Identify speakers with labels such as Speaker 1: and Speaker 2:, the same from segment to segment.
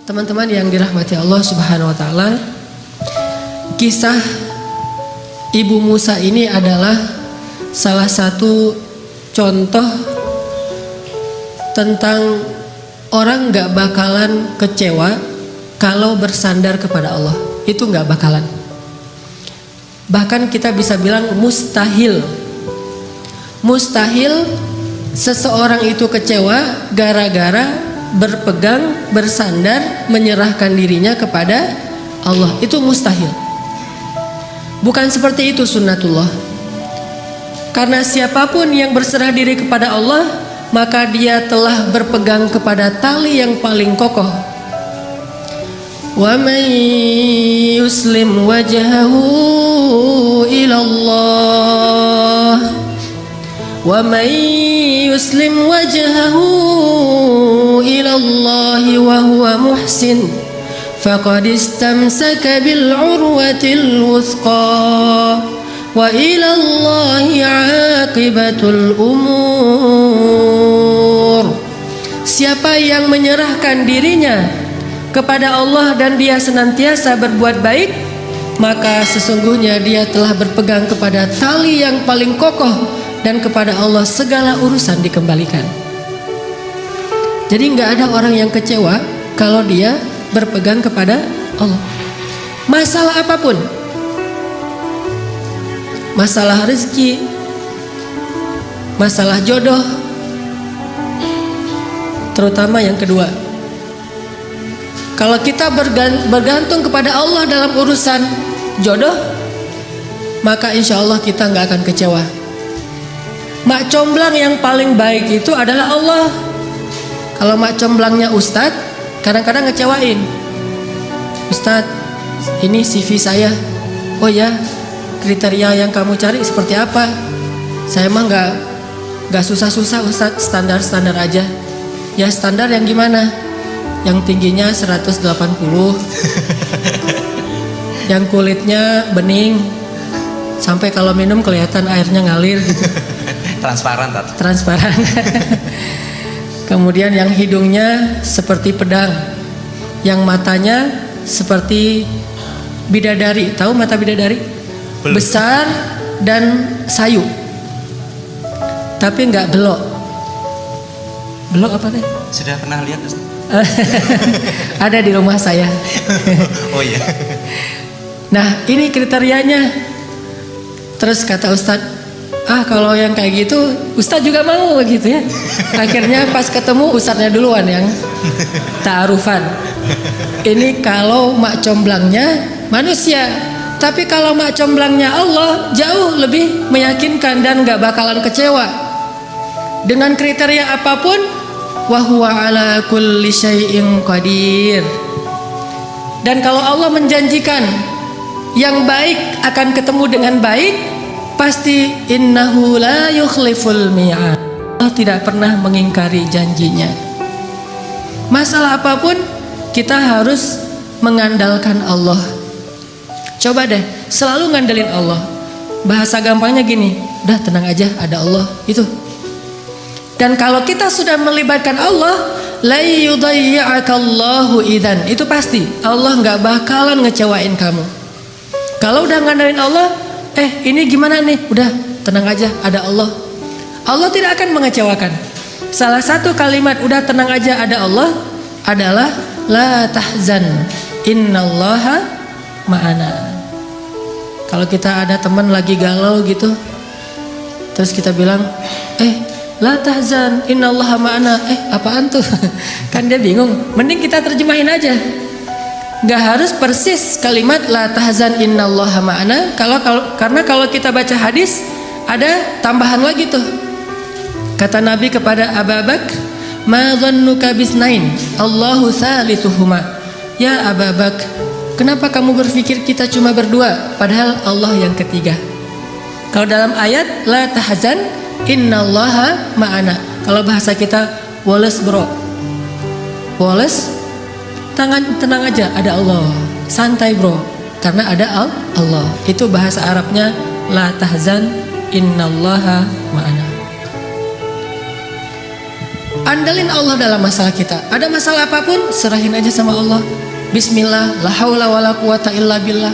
Speaker 1: Teman-teman yang dirahmati Allah Subhanahu wa taala, kisah Ibu Musa ini adalah salah satu contoh tentang orang gak bakalan kecewa kalau bersandar kepada Allah. Itu gak bakalan. Bahkan kita bisa bilang mustahil. Mustahil seseorang itu kecewa gara-gara berpegang, bersandar, menyerahkan dirinya kepada Allah. Itu mustahil. Bukan seperti itu sunnatullah. Karena siapapun yang berserah diri kepada Allah, maka dia telah berpegang kepada tali yang paling kokoh. Wa man yuslim wajhahu ila Allah, wa man yuslim wajhahu ila Allah wa huwa muhsin faqad istamsaka bil urwatil wuthqa wa ila Allahi aqibatul umur. Siapa yang menyerahkan dirinya kepada Allah dan dia senantiasa berbuat baik, maka sesungguhnya dia telah berpegang kepada tali yang paling kokoh, dan kepada Allah segala urusan dikembalikan. Jadi nggak ada orang yang kecewa kalau dia berpegang kepada Allah. Masalah apapun, masalah rezeki, masalah jodoh, terutama yang kedua. Kalau kita bergantung kepada Allah dalam urusan jodoh, maka insya Allah kita nggak akan kecewa. Mak comblang yang paling baik itu adalah Allah. Kalau mak comblangnya ustadz, kadang-kadang ngecewain. Ustadz, ini CV saya. Oh ya, kriteria yang kamu cari seperti apa? Saya mah nggak susah-susah ustadz, standar-standar aja. Ya standar yang gimana? Yang tingginya 180, yang kulitnya bening, sampai kalau minum kelihatan airnya ngalir gitu.
Speaker 2: Transparan.
Speaker 1: Kemudian yang hidungnya seperti pedang, yang matanya seperti bidadari. Tahu mata bidadari?
Speaker 2: Belum.
Speaker 1: Besar dan sayu, tapi nggak belok. Belok apa deh?
Speaker 2: Sudah pernah lihat Ustaz?
Speaker 1: Ada di rumah saya.
Speaker 2: Oh iya.
Speaker 1: Nah ini kriterianya. Terus kata Ustadz, kalau yang kayak gitu Ustadz juga mau gitu ya. Akhirnya pas ketemu Ustadznya duluan yang ta'arufan. Ini kalau mak comblangnya manusia, tapi kalau mak comblangnya Allah jauh lebih meyakinkan dan gak bakalan kecewa. Dengan kriteria apapun, wa huwa ala kulli syai'in qadir. Dan kalau Allah menjanjikan yang baik akan ketemu dengan baik, pasti innahu la yukhliful mi'ad. Allah tidak pernah mengingkari janjinya. Masalah apapun kita harus mengandalkan Allah. Coba deh selalu ngandelin Allah. Bahasa gampangnya gini, udah tenang aja, ada Allah itu. Dan kalau kita sudah melibatkan Allah, la yudayyi'akallahu idzan, itu pasti Allah nggak bakalan ngecewain kamu. Kalau udah ngandelin Allah, ini gimana nih? Udah tenang aja, ada Allah. Allah tidak akan mengecewakan. Salah satu kalimat udah tenang aja ada Allah adalah la tahzan, innallaha ma'ana. Kalau kita ada teman lagi galau gitu, terus kita bilang, la tahzan innallaha ma'ana. Apaan tuh? Kan dia bingung. Mending kita terjemahin aja. Gak harus persis kalimat la tahzan innallaha ma'ana. Karena kalau kita baca hadis ada tambahan lagi tuh. Kata Nabi kepada Abu Bakar, ma dhannuka bisnain Allahu thalithuhuma. Ya Abu Bakar, kenapa kamu berpikir kita cuma berdua padahal Allah yang ketiga? Kalau dalam ayat la tahzan innallaha ma'ana. Kalau bahasa kita woles bro, woles, tenang aja ada Allah. Santai bro, karena ada Allah. Itu bahasa Arabnya la tahzan innallaha ma'ana. andalin Allah dalam masalah kita. Ada masalah apapun, serahin aja sama Allah. Bismillah, la haula wala quwata illa billah.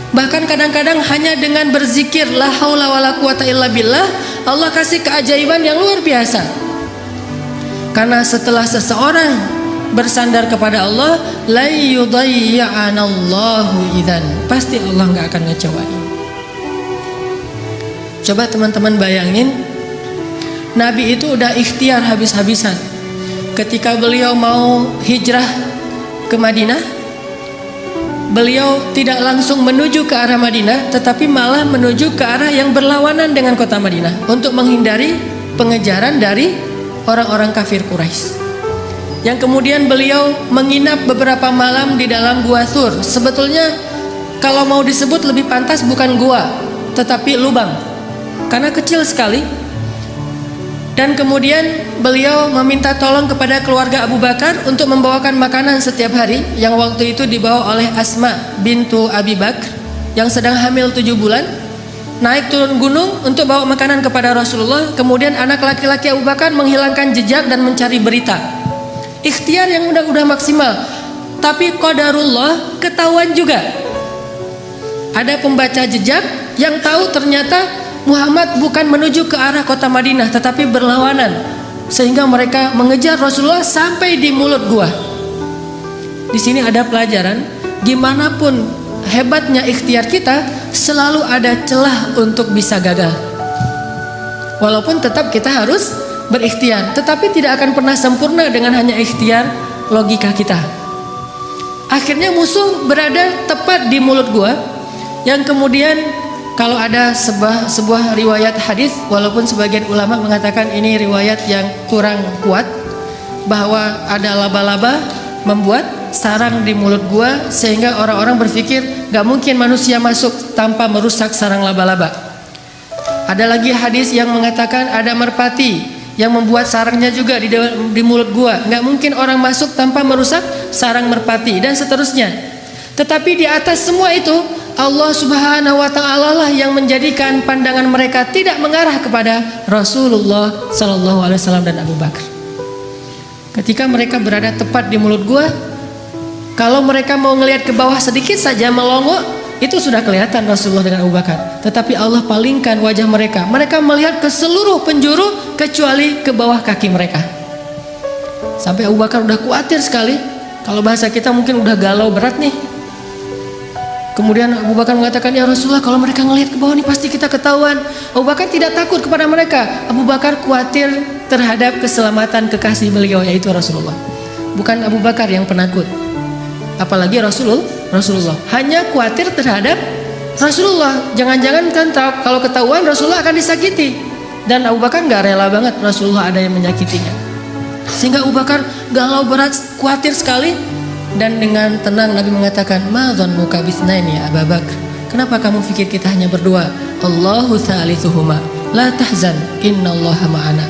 Speaker 1: Bahkan kadang-kadang hanya dengan berzikir la haula wala quwata illa billah, Allah kasih keajaiban yang luar biasa. Karena setelah seseorang bersandar kepada Allah, la yudayya'anallahu idzan, pasti Allah nggak akan ngecewain. Coba teman-teman bayangin, Nabi itu udah ikhtiar habis-habisan. Ketika beliau mau hijrah ke Madinah, beliau tidak langsung menuju ke arah Madinah, tetapi malah menuju ke arah yang berlawanan dengan kota Madinah untuk menghindari pengejaran dari orang-orang kafir Quraisy. Yang kemudian beliau menginap beberapa malam di dalam gua Thur. Sebetulnya kalau mau disebut lebih pantas bukan gua, tetapi lubang, karena kecil sekali. Dan kemudian beliau meminta tolong kepada keluarga Abu Bakar untuk membawakan makanan setiap hari, yang waktu itu dibawa oleh Asma bintu Abi Bakr yang sedang hamil 7 bulan. Naik turun gunung untuk bawa makanan kepada Rasulullah. Kemudian anak laki-laki Abu Bakar menghilangkan jejak dan mencari berita. Ikhtiar yang udah maksimal. Tapi qadarullah, ketahuan juga. Ada pembaca jejak yang tahu ternyata Muhammad bukan menuju ke arah kota Madinah, tetapi berlawanan, sehingga mereka mengejar Rasulullah sampai di mulut gua. Di sini ada pelajaran, gimana pun hebatnya ikhtiar kita, selalu ada celah untuk bisa gagal. Walaupun tetap kita harus berikhtiar, tetapi tidak akan pernah sempurna dengan hanya ikhtiar logika kita. Akhirnya musuh berada tepat di mulut gua, yang kemudian kalau ada sebuah riwayat hadis, walaupun sebagian ulama mengatakan ini riwayat yang kurang kuat, bahwa ada laba-laba membuat sarang di mulut gua, sehingga orang-orang berpikir gak mungkin manusia masuk tanpa merusak sarang laba-laba. Ada lagi hadis yang mengatakan ada merpati yang membuat sarangnya juga di mulut gua, gak mungkin orang masuk tanpa merusak sarang merpati, dan seterusnya. Tetapi di atas semua itu, Allah Subhanahu wa ta'ala lah yang menjadikan pandangan mereka tidak mengarah kepada Rasulullah sallallahu alaihi wasallam dan Abu Bakar. Ketika mereka berada tepat di mulut gua, kalau mereka mau ngelihat ke bawah sedikit saja melongo, itu sudah kelihatan Rasulullah dengan Abu Bakar. Tetapi Allah palingkan wajah mereka. Mereka melihat ke seluruh penjuru kecuali ke bawah kaki mereka. Sampai Abu Bakar udah khawatir sekali. Kalau bahasa kita mungkin udah galau berat nih. Kemudian Abu Bakar mengatakan, ya Rasulullah, kalau mereka ngelihat ke bawah ini pasti kita ketahuan. Abu Bakar tidak takut kepada mereka. Abu Bakar khawatir terhadap keselamatan kekasih beliau, yaitu Rasulullah. Bukan Abu Bakar yang penakut, apalagi Rasulullah. Hanya khawatir terhadap Rasulullah. Jangan-jangan kan kalau ketahuan Rasulullah akan disakiti. Dan Abu Bakar gak rela banget Rasulullah ada yang menyakitinya. Sehingga Abu Bakar galau berat, khawatir sekali. Dan dengan tenang Nabi mengatakan, ma dhannuka bitsnaini ya Abu Bakar, kenapa kamu pikir kita hanya berdua? Allahu thalithuhuma la tahzan innallaha ma'ana.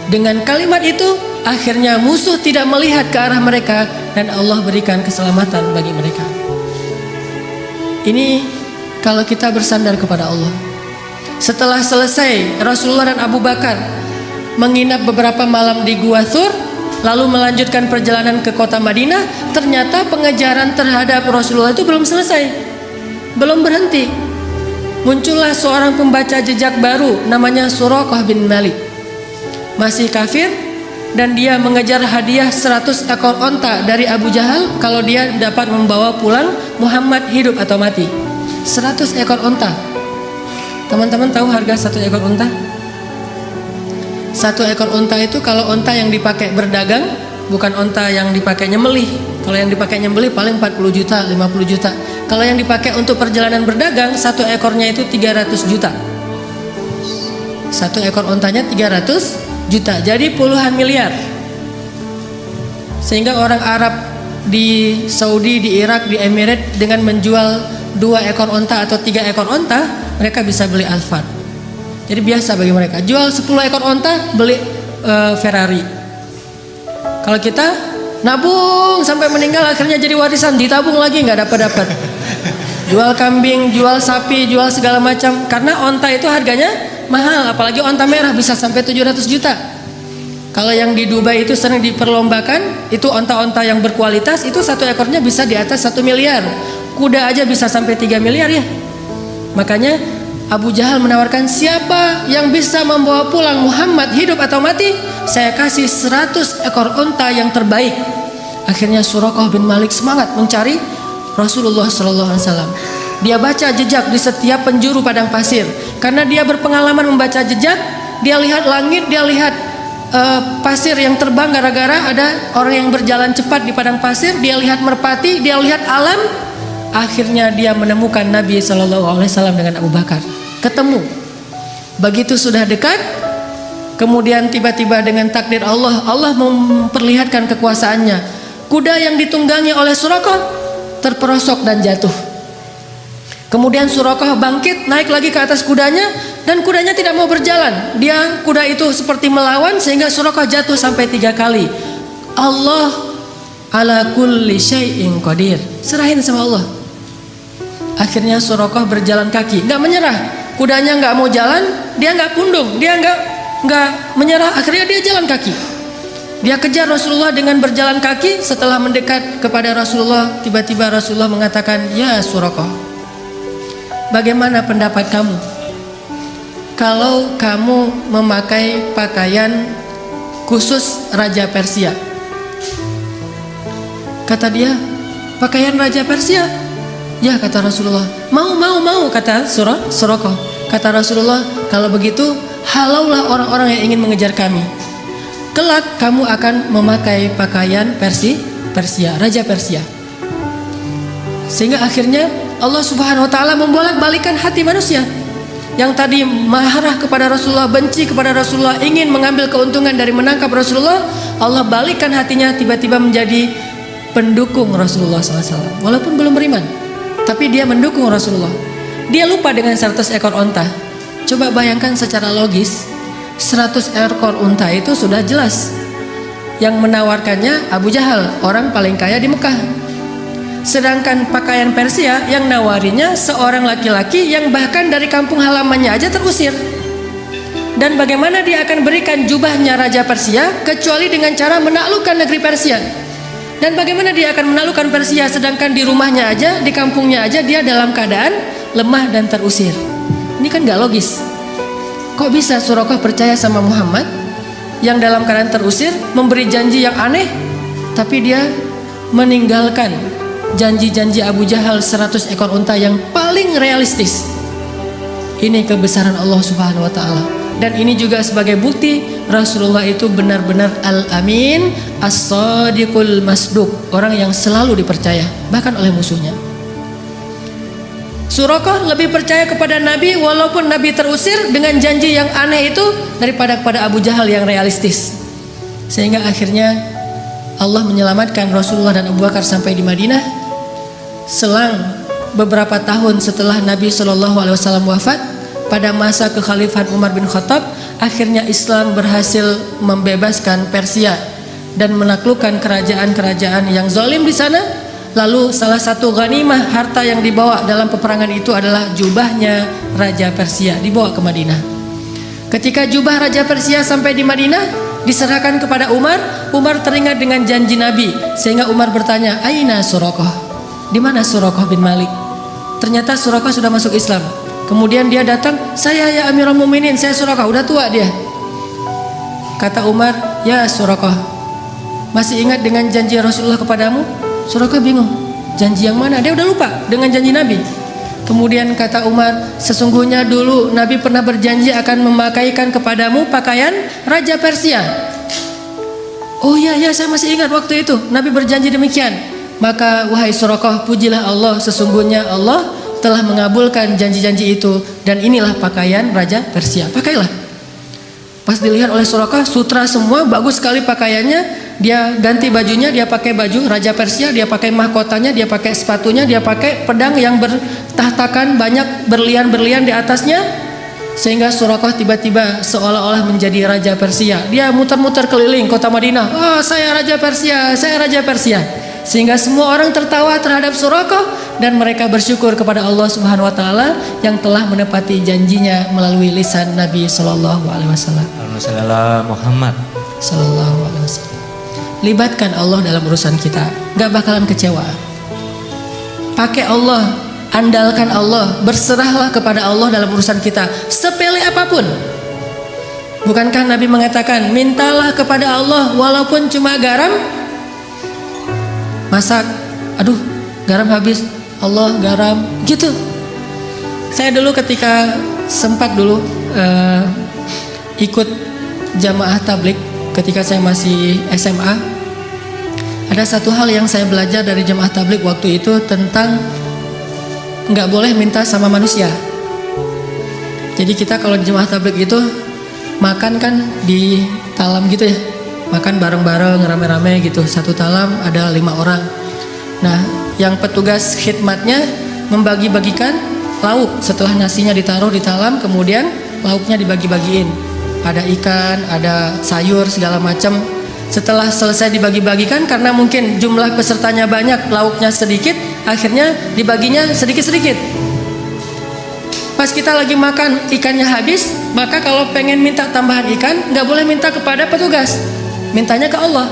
Speaker 1: Dengan kalimat itu akhirnya musuh tidak melihat ke arah mereka, dan Allah berikan keselamatan bagi mereka. Ini kalau kita bersandar kepada Allah. Setelah selesai Rasulullah dan Abu Bakar menginap beberapa malam di Gua Thur, lalu melanjutkan perjalanan ke kota Madinah, ternyata pengejaran terhadap Rasulullah itu belum selesai, belum berhenti. Muncullah seorang pembaca jejak baru namanya Suraqah bin Malik. Masih kafir, dan dia mengejar hadiah 100 ekor onta dari Abu Jahal kalau dia dapat membawa pulang Muhammad hidup atau mati. 100 ekor onta. Teman-teman tahu harga 1 ekor onta? 1 ekor onta itu kalau onta yang dipakai berdagang, bukan onta yang dipakai nyembelih. Kalau yang dipakai nyembelih paling 40 juta, 50 juta. Kalau yang dipakai untuk perjalanan berdagang, 1 ekornya itu 300 juta. 1 ekor ontanya 300 juta. Jadi puluhan miliar. Sehingga orang Arab di Saudi, di Irak, di Emirat dengan menjual 2 ekor onta atau 3 ekor onta, mereka bisa beli Alphard. Jadi biasa bagi mereka. Jual 10 ekor onta, beli Ferrari. Kalau kita nabung sampai meninggal, akhirnya jadi warisan, ditabung lagi nggak dapat. Jual kambing, jual sapi, jual segala macam. Karena onta itu harganya mahal, apalagi onta merah bisa sampai 700 juta. Kalau yang di Dubai itu sering diperlombakan, itu onta-onta yang berkualitas, itu satu ekornya bisa di atas 1 miliar. Kuda aja bisa sampai 3 miliar ya. Makanya Abu Jahal menawarkan, siapa yang bisa membawa pulang Muhammad hidup atau mati, saya kasih 100 ekor onta yang terbaik. Akhirnya Suraqah bin Malik semangat mencari Rasulullah SAW. Dia baca jejak di setiap penjuru padang pasir. Karena dia berpengalaman membaca jejak, dia lihat langit, dia lihat pasir yang terbang gara-gara ada orang yang berjalan cepat di padang pasir. Dia lihat merpati, dia lihat alam. Akhirnya dia menemukan Nabi SAW dengan Abu Bakar. Ketemu. Begitu sudah dekat, kemudian tiba-tiba dengan takdir Allah, Allah memperlihatkan kekuasaannya. Kuda yang ditunggangi oleh Suraqah terperosok dan jatuh. Kemudian Suraqah bangkit, naik lagi ke atas kudanya, dan kudanya tidak mau berjalan. Kuda itu seperti melawan sehingga Suraqah jatuh sampai 3 kali. Allah ala kulli syai'in qadir. Serahin sama Allah. Akhirnya Suraqah berjalan kaki, nggak menyerah. Kudanya nggak mau jalan, dia nggak pundung, dia nggak menyerah. Akhirnya dia jalan kaki. Dia kejar Rasulullah dengan berjalan kaki. Setelah mendekat kepada Rasulullah, tiba-tiba Rasulullah mengatakan, ya Suraqah, bagaimana pendapat kamu kalau kamu memakai pakaian khusus Raja Persia? Kata dia, pakaian Raja Persia? Ya, kata Rasulullah. Mau, kata Suraqah. Kata Rasulullah, kalau begitu halaulah orang-orang yang ingin mengejar kami. Kelak kamu akan memakai pakaian Persia, Raja Persia. Sehingga akhirnya Allah Subhanahu wa taala membolak-balikan hati manusia. Yang tadi marah kepada Rasulullah, benci kepada Rasulullah, ingin mengambil keuntungan dari menangkap Rasulullah, Allah balikkan hatinya tiba-tiba menjadi pendukung Rasulullah SAW. Walaupun belum beriman, tapi dia mendukung Rasulullah. Dia lupa dengan 100 ekor onta. Coba bayangkan secara logis, 100 ekor unta itu sudah jelas. Yang menawarkannya Abu Jahal, orang paling kaya di Mekah. Sedangkan pakaian Persia yang nawarinya seorang laki-laki yang bahkan dari kampung halamannya aja terusir. Dan bagaimana dia akan berikan jubahnya Raja Persia kecuali dengan cara menaklukkan negeri Persia? Dan bagaimana dia akan menaklukkan Persia sedangkan di rumahnya aja, di kampungnya aja dia dalam keadaan lemah dan terusir? Ini kan gak logis. Kok bisa Suraqah percaya sama Muhammad yang dalam keadaan terusir, memberi janji yang aneh, tapi dia meninggalkan janji-janji Abu Jahal 100 ekor unta yang paling realistis? Ini kebesaran Allah Subhanahu wa taala. Dan ini juga sebagai bukti Rasulullah itu benar-benar al-amin, as-sadiqul masduq, orang yang selalu dipercaya bahkan oleh musuhnya. Suraqah lebih percaya kepada Nabi walaupun Nabi terusir dengan janji yang aneh itu daripada kepada Abu Jahal yang realistis. Sehingga akhirnya Allah menyelamatkan Rasulullah dan Abu Bakar sampai di Madinah. Selang beberapa tahun setelah Nabi SAW wafat, pada masa kekhalifahan Umar bin Khattab, akhirnya Islam berhasil membebaskan Persia dan menaklukkan kerajaan-kerajaan yang zalim di sana. Lalu salah satu ghanimah harta yang dibawa dalam peperangan itu adalah jubahnya Raja Persia, dibawa ke Madinah. Ketika jubah Raja Persia sampai di Madinah, diserahkan kepada Umar. Umar teringat dengan janji Nabi, sehingga Umar bertanya, Aina Suraqah? Di mana Suraqah bin Malik? Ternyata Suraqah sudah masuk Islam. Kemudian dia datang, saya ya Amirul Mukminin, saya Suraqah, udah tua dia. Kata Umar, ya Suraqah, masih ingat dengan janji Rasulullah kepadamu? Suraqah bingung, janji yang mana? Dia udah lupa dengan janji Nabi. Kemudian kata Umar, sesungguhnya dulu Nabi pernah berjanji akan memakaikan kepadamu pakaian Raja Persia. Oh ya, saya masih ingat waktu itu Nabi berjanji demikian. Maka wahai Suraqah, pujilah Allah, sesungguhnya Allah telah mengabulkan janji-janji itu, dan inilah pakaian Raja Persia, pakailah. Pas dilihat oleh Suraqah, sutra semua, bagus sekali pakaiannya. Dia ganti bajunya, dia pakai baju Raja Persia, dia pakai mahkotanya, dia pakai sepatunya, dia pakai pedang yang bertahtakan banyak berlian-berlian di atasnya. Sehingga Suraqah tiba-tiba seolah-olah menjadi Raja Persia. Dia muter-muter keliling kota Madinah. Oh, saya Raja Persia, saya Raja Persia. Sehingga semua orang tertawa terhadap Suraqah, dan mereka bersyukur kepada Allah Subhanahu wa taala yang telah menepati janjinya melalui lisan Nabi sallallahu alaihi wasallam.
Speaker 2: Muhammad.
Speaker 1: Sallallahu alaihi wasallam. Libatkan Allah dalam urusan kita, gak bakalan kecewa. Pakai Allah, andalkan Allah, berserahlah kepada Allah dalam urusan kita, sepele apapun. Bukankah Nabi mengatakan, mintalah kepada Allah walaupun cuma garam? Masak, aduh garam habis, Allah garam, gitu. Saya dulu ketika sempat dulu ikut jamaah tablik ketika saya masih SMA, ada satu hal yang saya belajar dari jamaah tablik waktu itu tentang nggak boleh minta sama manusia. Jadi kita kalau jamaah tablik itu makan kan di talam gitu ya, makan bareng-bareng rame-rame gitu, satu talam ada 5 orang. Nah, yang petugas khidmatnya membagi-bagikan lauk setelah nasinya ditaruh di talam, kemudian lauknya dibagi-bagiin. Ada ikan, ada sayur segala macam. Setelah selesai dibagi-bagikan, karena mungkin jumlah pesertanya banyak, lauknya sedikit, akhirnya dibaginya sedikit-sedikit. Pas kita lagi makan, ikannya habis, maka kalau pengen minta tambahan ikan, nggak boleh minta kepada petugas, mintanya ke Allah.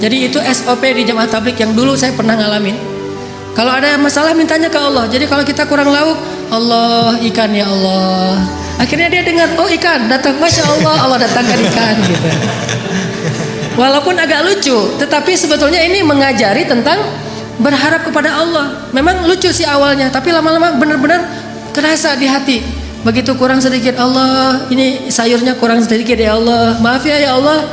Speaker 1: Jadi itu SOP di jamaah tablik yang dulu saya pernah ngalamin. Kalau ada masalah mintanya ke Allah. Jadi kalau kita kurang lauk, Allah, ikan ya Allah. Akhirnya dia dengar, oh ikan datang, masya Allah, Allah datangkan ikan gitu. Walaupun agak lucu, tetapi sebetulnya ini mengajari tentang berharap kepada Allah. Memang lucu sih awalnya, tapi lama-lama benar-benar terasa di hati. Begitu kurang sedikit, Allah, ini sayurnya kurang sedikit ya Allah, maaf ya Allah.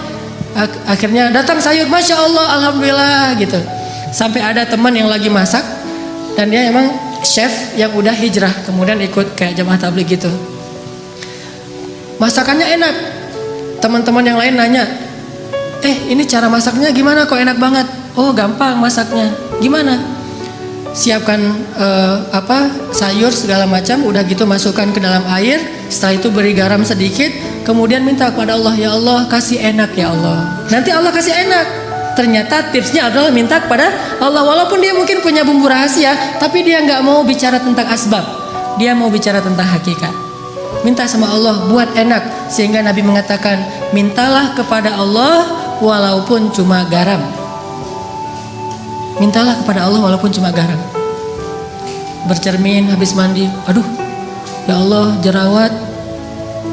Speaker 1: Akhirnya datang sayur, masya Allah, alhamdulillah gitu. Sampai ada teman yang lagi masak dan dia emang chef yang udah hijrah, kemudian ikut kayak jamaah tabligh gitu. Masakannya enak. Teman-teman yang lain nanya, ini cara masaknya gimana kok enak banget? Oh gampang masaknya. Gimana? Siapkan sayur segala macam, udah gitu masukkan ke dalam air, setelah itu beri garam sedikit, kemudian minta kepada Allah, ya Allah kasih enak ya Allah. Nanti Allah kasih enak. Ternyata tipsnya adalah minta kepada Allah, walaupun dia mungkin punya bumbu rahasia, tapi dia nggak mau bicara tentang asbab, dia mau bicara tentang hakikat. Minta sama Allah buat enak, sehingga Nabi mengatakan, mintalah kepada Allah walaupun cuma garam. Mintalah kepada Allah walaupun cuma garam. Bercermin habis mandi, aduh ya Allah jerawat,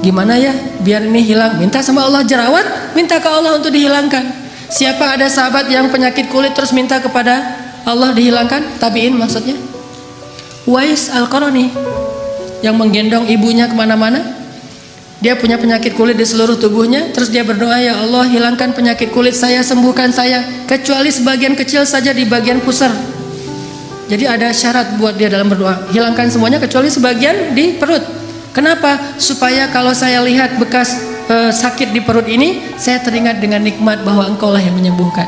Speaker 1: gimana ya biar ini hilang? Minta sama Allah jerawat, minta ke Allah untuk dihilangkan. Siapa ada sahabat yang penyakit kulit terus minta kepada Allah dihilangkan? Tabi'in maksudnya. Uwais Al-Qarani yang menggendong ibunya kemana-mana. Dia punya penyakit kulit di seluruh tubuhnya, terus dia berdoa, ya Allah hilangkan penyakit kulit saya, sembuhkan saya, kecuali sebagian kecil saja di bagian pusar. Jadi ada syarat buat dia dalam berdoa, hilangkan semuanya kecuali sebagian di perut. Kenapa? Supaya kalau saya lihat bekas sakit di perut ini, saya teringat dengan nikmat bahwa Engkaulah yang menyembuhkan.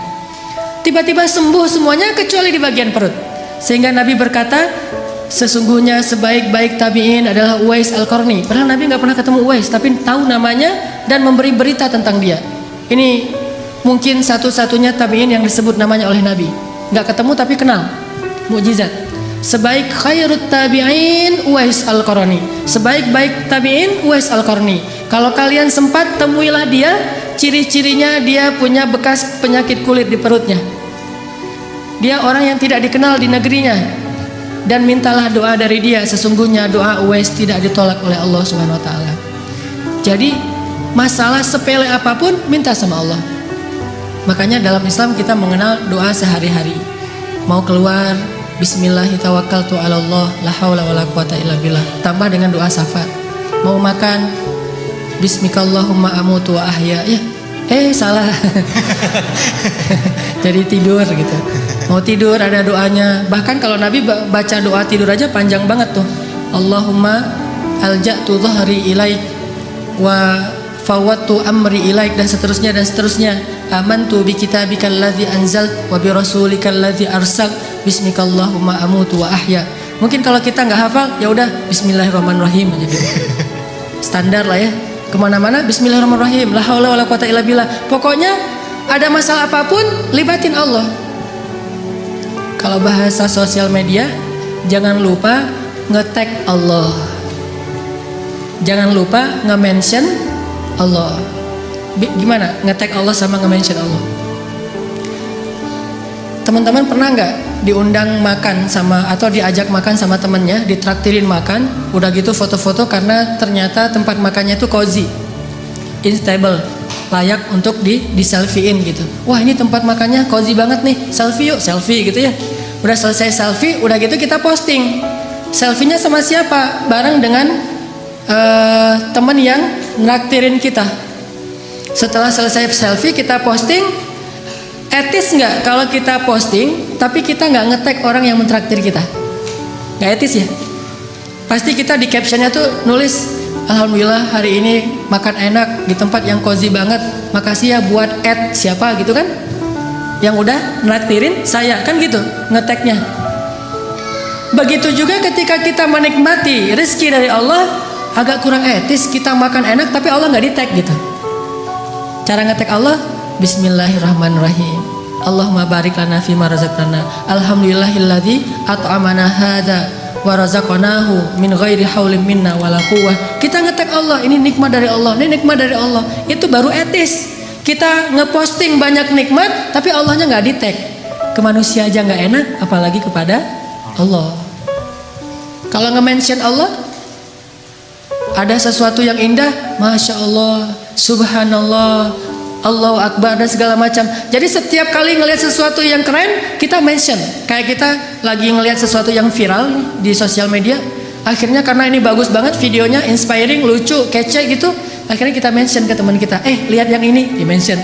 Speaker 1: Tiba-tiba sembuh semuanya kecuali di bagian perut. Sehingga Nabi berkata, sesungguhnya sebaik-baik tabi'in adalah Uwais Al-Qarni. Padahal Nabi nggak pernah ketemu Uwais, tapi tahu namanya dan memberi berita tentang dia. Ini mungkin satu-satunya tabi'in yang disebut namanya oleh Nabi. Nggak ketemu tapi kenal. Mukjizat. Sebaik khairut tabi'in Uwais Al-Qarni. Sebaik-baik tabi'in Uwais Al-Qarni. Kalau kalian sempat temuilah dia, ciri-cirinya dia punya bekas penyakit kulit di perutnya. Dia orang yang tidak dikenal di negerinya. Dan mintalah doa dari dia, sesungguhnya doa Uwais tidak ditolak oleh Allah Subhanahu wa taala. Jadi masalah sepele apapun minta sama Allah. Makanya dalam Islam kita mengenal doa sehari-hari. Mau keluar, bismillahirrahmanirrahim, Allah, la haula wala quwata illa billah. Tambah dengan doa syafaat. Mau makan, bismikallahumma amutu wa ahya. Ya, salah. Jadi tidur gitu. Mau tidur ada doanya. Bahkan kalau Nabi baca doa tidur aja panjang banget tuh. Allahumma alja'tu dhahri ilaik wa fawattu amri ilaik, dan seterusnya dan seterusnya. Amantu bi kitabikal ladzi anzalt wa bi rasulikal ladzi arsal bismikallahumma amutu wa ahya. Mungkin kalau kita nggak hafal, ya udah bismillahirrahmanirrahim aja gitu. Standar lah ya. Kemana-mana bismillahirrahmanirrahim, la haula wala quwata illa billah. Pokoknya ada masalah apapun libatin Allah. Kalau bahasa sosial media, jangan lupa nge-tag Allah. Jangan lupa nge-mention Allah. gimana nge-tag Allah sama nge-mention Allah. Teman-teman pernah nggak diundang makan sama atau diajak makan sama temennya, ditraktirin makan, udah gitu foto-foto karena ternyata tempat makannya itu cozy, instable, layak untuk di selfiein gitu. Wah ini tempat makannya cozy banget nih, selfie yuk, selfie gitu ya. Udah selesai selfie, udah gitu kita posting. Selfie-nya sama siapa? Bareng dengan teman yang nraktirin kita. Setelah selesai selfie kita posting. Etis nggak kalau kita posting tapi kita nggak nge-tag orang yang mentraktir kita? Nggak etis ya? Pasti kita di captionnya tuh nulis, alhamdulillah hari ini makan enak di tempat yang cozy banget, makasih ya buat siapa gitu kan, yang udah nraktirin saya, kan gitu nge-tagnya. Begitu juga ketika kita menikmati rezeki dari Allah, agak kurang etis kita makan enak tapi Allah nggak di-tag gitu. Cara nge-tag Allah, Bismillahirrahmanirrahim. Allahumma barik lana fima razaqtana. Alhamdulillahilladzi at'amana hadza wa razaqnahu min ghairi haulin minna wala quwwah. Kita nge-tag Allah, ini nikmat dari Allah, ini nikmat dari Allah. Itu baru etis. Kita ngeposting banyak nikmat tapi Allahnya nggak di-tag. Ke manusia aja nggak enak, apalagi kepada Allah. Kalau nge-mention Allah, ada sesuatu yang indah, Masya Allah, Subhanallah, Allahu Akbar dan segala macam. Jadi setiap kali ngelihat sesuatu yang keren, kita mention. Kayak kita lagi ngelihat sesuatu yang viral di sosial media, akhirnya karena ini bagus banget videonya, inspiring, lucu, kece gitu, akhirnya kita mention ke teman kita, lihat yang ini, di mention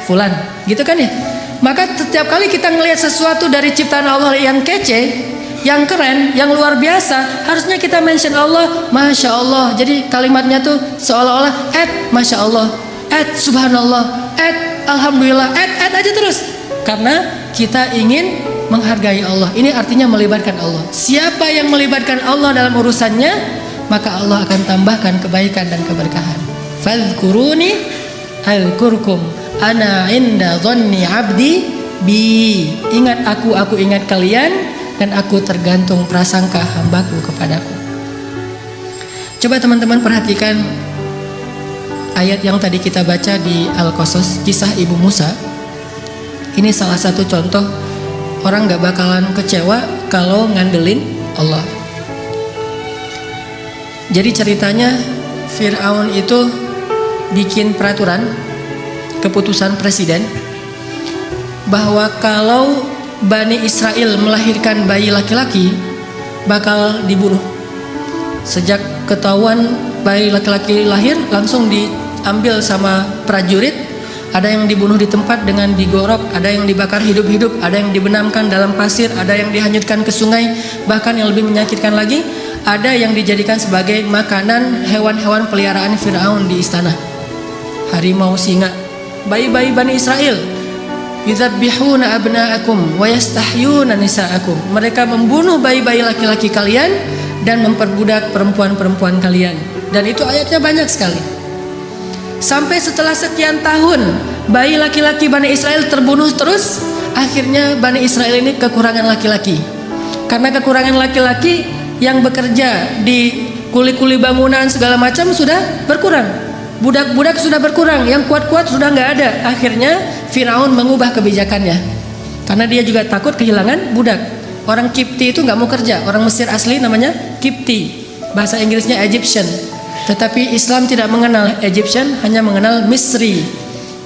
Speaker 1: @fulan, gitu kan ya. Maka setiap kali kita ngelihat sesuatu dari ciptaan Allah yang kece, yang keren, yang luar biasa, harusnya kita mention Allah, Masya Allah. Jadi kalimatnya tuh seolah-olah Masya Allah, Subhanallah, Alhamdulillah, aja terus. Karena kita ingin menghargai Allah. Ini artinya melibatkan Allah. Siapa yang melibatkan Allah dalam urusannya, maka Allah akan tambahkan kebaikan dan keberkahan. Fadhkuruni azkurkum ana inda dhanni abdi bi. Ingat aku ingat kalian, dan aku tergantung prasangka hambaku kepadaku. Coba teman-teman perhatikan ayat yang tadi kita baca di Al-Qasas, kisah Ibu Musa. Ini salah satu contoh orang gak bakalan kecewa kalau ngandelin Allah. Jadi ceritanya Fir'aun itu bikin peraturan, keputusan presiden, bahwa kalau Bani Israel melahirkan bayi laki-laki bakal dibunuh. Sejak ketahuan bayi laki-laki lahir, langsung diambil sama prajurit. Ada yang dibunuh di tempat dengan digorok, ada yang dibakar hidup-hidup, ada yang dibenamkan dalam pasir, ada yang dihanyutkan ke sungai, bahkan yang lebih menyakitkan lagi, ada yang dijadikan sebagai makanan hewan-hewan peliharaan Fir'aun di istana. Harimau, singa, bayi-bayi Bani Israel. Yudzabbihuna abna'akum wa yastahyuna nisa'akum. Mereka membunuh bayi-bayi laki-laki kalian dan memperbudak perempuan-perempuan kalian. Dan itu ayatnya banyak sekali. Sampai setelah sekian tahun bayi laki-laki Bani Israel terbunuh terus, akhirnya Bani Israel ini kekurangan laki-laki. Karena kekurangan laki-laki yang bekerja di kuli-kuli bangunan segala macam sudah berkurang. Budak-budak sudah berkurang, yang kuat-kuat sudah nggak ada. Akhirnya Firaun mengubah kebijakannya, karena dia juga takut kehilangan budak. Orang Kipti itu nggak mau kerja, orang Mesir asli namanya Kipti, bahasa Inggrisnya Egyptian. Tetapi Islam tidak mengenal Egyptian, hanya mengenal Misri.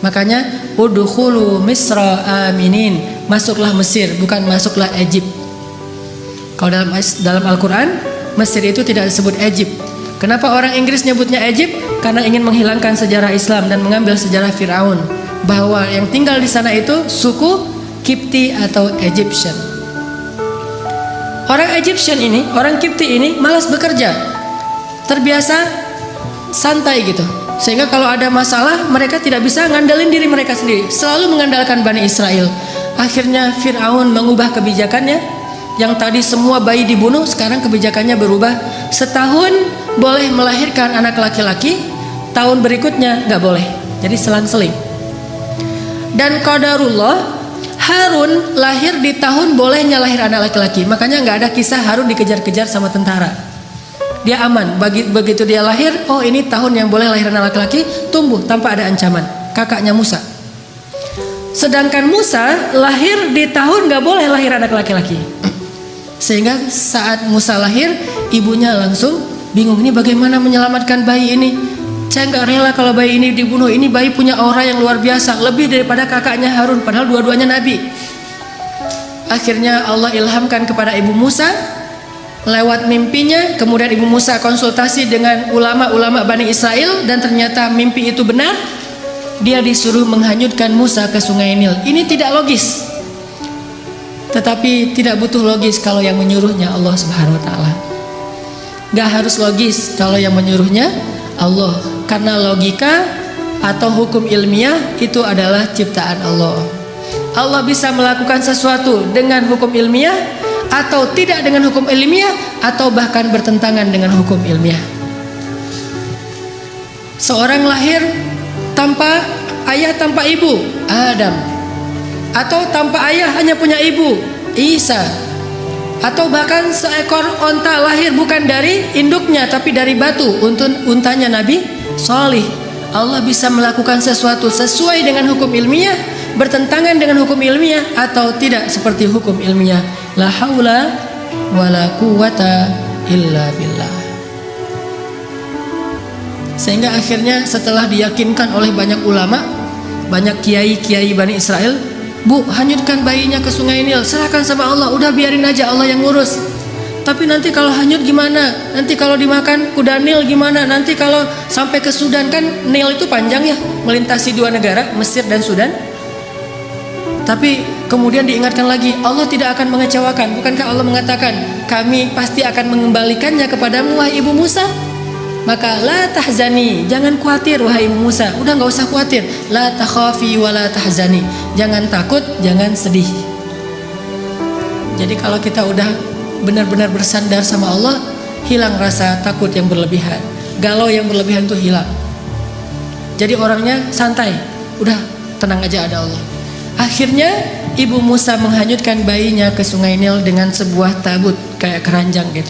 Speaker 1: Makanya udkhulu Misra aminin, masuklah Mesir, bukan masuklah Egypt. Kalau dalam Al-Quran, Mesir itu tidak disebut Egypt. Kenapa orang Inggris nyebutnya Egypt? Karena ingin menghilangkan sejarah Islam dan mengambil sejarah Firaun, bahwa yang tinggal di sana itu suku Kipti atau Egyptian. Orang Egyptian ini, orang Kipti ini malas bekerja, terbiasa santai gitu, sehingga kalau ada masalah mereka tidak bisa ngandelin diri mereka sendiri, selalu mengandalkan Bani Israel. Akhirnya Fir'aun mengubah kebijakannya, yang tadi semua bayi dibunuh, sekarang kebijakannya berubah. Setahun boleh melahirkan anak laki-laki, tahun berikutnya nggak boleh, jadi selang-seling. Dan qadarullah, Harun lahir di tahun bolehnya lahir anak laki-laki, makanya nggak ada kisah Harun dikejar-kejar sama tentara. Dia aman, begitu dia lahir, oh ini tahun yang boleh lahir anak laki-laki, tumbuh tanpa ada ancaman. kakaknya Musa. Sedangkan Musa lahir di tahun gak boleh lahir anak laki-laki. Sehingga saat Musa lahir, ibunya langsung bingung, ini bagaimana menyelamatkan bayi ini. Saya gak rela kalau bayi ini dibunuh. Ini bayi punya aura yang luar biasa, lebih daripada kakaknya Harun, padahal dua-duanya nabi. Akhirnya Allah ilhamkan kepada ibu Musa lewat mimpinya. Kemudian ibu Musa konsultasi dengan ulama-ulama Bani Israel, dan ternyata mimpi itu benar. Dia disuruh menghanyutkan Musa ke sungai Nil. Ini tidak logis, tetapi tidak butuh logis kalau yang menyuruhnya Allah Subhanahu wa Ta'ala. Gak harus logis kalau yang menyuruhnya Allah, karena logika atau hukum ilmiah itu adalah ciptaan Allah. Allah bisa melakukan sesuatu dengan hukum ilmiah, atau tidak dengan hukum ilmiah, atau bahkan bertentangan dengan hukum ilmiah. Seorang lahir tanpa ayah, tanpa ibu, Adam. Atau tanpa ayah hanya punya ibu, Isa. Atau bahkan seekor onta lahir bukan dari induknya tapi dari batu, untanya Nabi Shalih. Allah bisa melakukan sesuatu sesuai dengan hukum ilmiah, bertentangan dengan hukum ilmiah, atau tidak seperti hukum ilmiah. La haula wala quwata illa billah. Sehingga akhirnya setelah diyakinkan oleh banyak ulama, banyak kiai-kiai Bani Israel, Bu, hanyutkan bayinya ke sungai Nil, serahkan sama Allah, udah biarin aja Allah yang ngurus. Tapi nanti kalau hanyut gimana? Nanti kalau dimakan kuda Nil gimana? Nanti kalau sampai ke Sudan, kan Nil itu panjang ya, melintasi dua negara, Mesir dan Sudan. Tapi kemudian diingatkan lagi, Allah tidak akan mengecewakan. Bukankah Allah mengatakan, kami pasti akan mengembalikannya kepadamu wahai ibu Musa? Maka la tahzani, jangan khawatir wahai ibu Musa. Udah gak usah khawatir. La takhafi wa la tahzani, jangan takut, jangan sedih. Jadi kalau kita udah benar-benar bersandar sama Allah, hilang rasa takut yang berlebihan, galau yang berlebihan itu hilang. Jadi orangnya santai, udah tenang aja, ada Allah. Akhirnya ibu Musa menghanyutkan bayinya ke sungai Nil dengan sebuah tabut kayak keranjang gitu.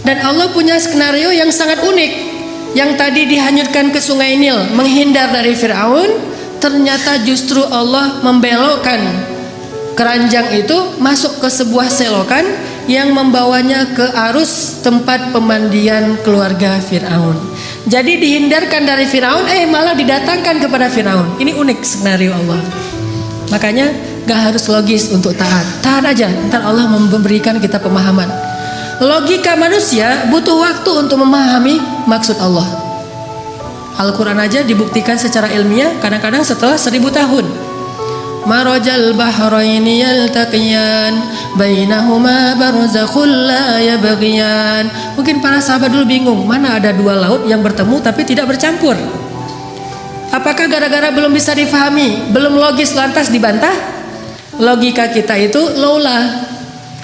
Speaker 1: Dan Allah punya skenario yang sangat unik. Yang tadi dihanyutkan ke sungai Nil menghindar dari Fir'aun, ternyata justru Allah membelokkan keranjang itu masuk ke sebuah selokan yang membawanya ke arus tempat pemandian keluarga Fir'aun. Jadi dihindarkan dari Fir'aun, malah didatangkan kepada Fir'aun. Ini unik skenario Allah. Makanya gak harus logis untuk taat. Taat aja, ntar Allah memberikan kita pemahaman. Logika manusia butuh waktu untuk memahami maksud Allah. Al-Quran aja dibuktikan secara ilmiah kadang-kadang setelah 1000 tahun. Marajal bahraini yaltaqiyan bainahuma barzakhul la yabghiyan. Mungkin para sahabat dulu bingung, mana ada dua laut yang bertemu tapi tidak bercampur. Apakah gara-gara belum bisa difahami, belum logis lantas dibantah? Logika kita itu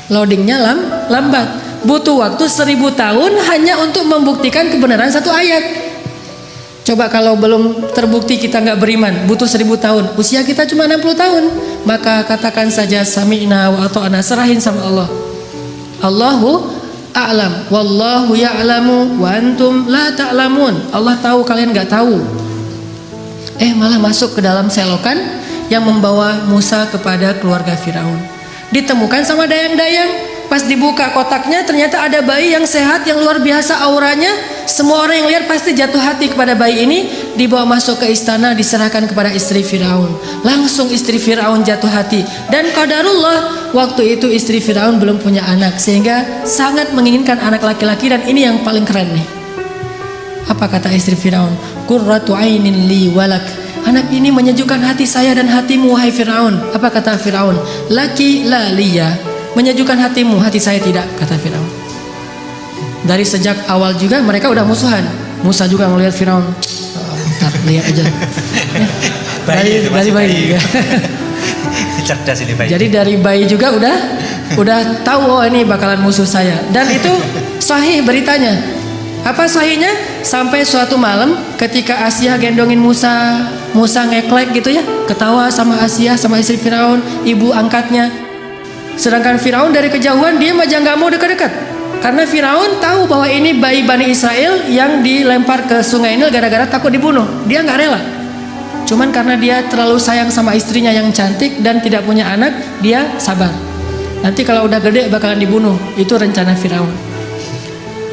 Speaker 1: loadingnya lambat. Butuh waktu 1000 tahun hanya untuk membuktikan kebenaran satu ayat. Coba kalau belum terbukti kita nggak beriman, butuh 1000 tahun. Usia kita cuma 60 tahun. Maka katakan saja sami'na wa ata'na, serahin sama Allah. Allahu a'lam, wallahu ya'lamu wa antum la ta'lamun. Allah tahu, kalian nggak tahu. Malah masuk ke dalam selokan yang membawa Musa kepada keluarga Firaun. Ditemukan sama dayang-dayang. Pas dibuka kotaknya ternyata ada bayi yang sehat, yang luar biasa auranya. Semua orang yang lihat pasti jatuh hati kepada bayi ini. Dibawa masuk ke istana, diserahkan kepada istri Firaun. Langsung istri Firaun jatuh hati. Dan qadarullah, waktu itu istri Firaun belum punya anak, sehingga sangat menginginkan anak laki-laki. Dan ini yang paling keren nih. Apa kata istri Firaun? Qurratu ainin li walak. Anak ini menyejukkan hati saya dan hatimu wahai Firaun. Apa kata Firaun? Laki la liya. Menyejukkan hatimu, hati saya tidak, kata Firaun. Dari sejak awal juga mereka udah musuhan. Musa juga ngelihat Firaun, ntar lihat aja. Dari bayi juga.
Speaker 2: Cerdas ini bayi.
Speaker 1: Jadi dari bayi juga udah tahu, oh ini bakalan musuh saya. Dan itu sahih beritanya. Apa sahihnya? Sampai suatu malam ketika Asia gendongin Musa ngeklek gitu ya, ketawa sama Asia, sama istri Firaun, ibu angkatnya. Sedangkan Firaun dari kejauhan dia aja nggak mau dekat-dekat, karena Firaun tahu bahwa ini bayi Bani Israel yang dilempar ke sungai Nil gara-gara takut dibunuh. Dia nggak rela. Cuman karena dia terlalu sayang sama istrinya yang cantik dan tidak punya anak, dia sabar. Nanti kalau udah gede bakalan dibunuh. Itu rencana Firaun.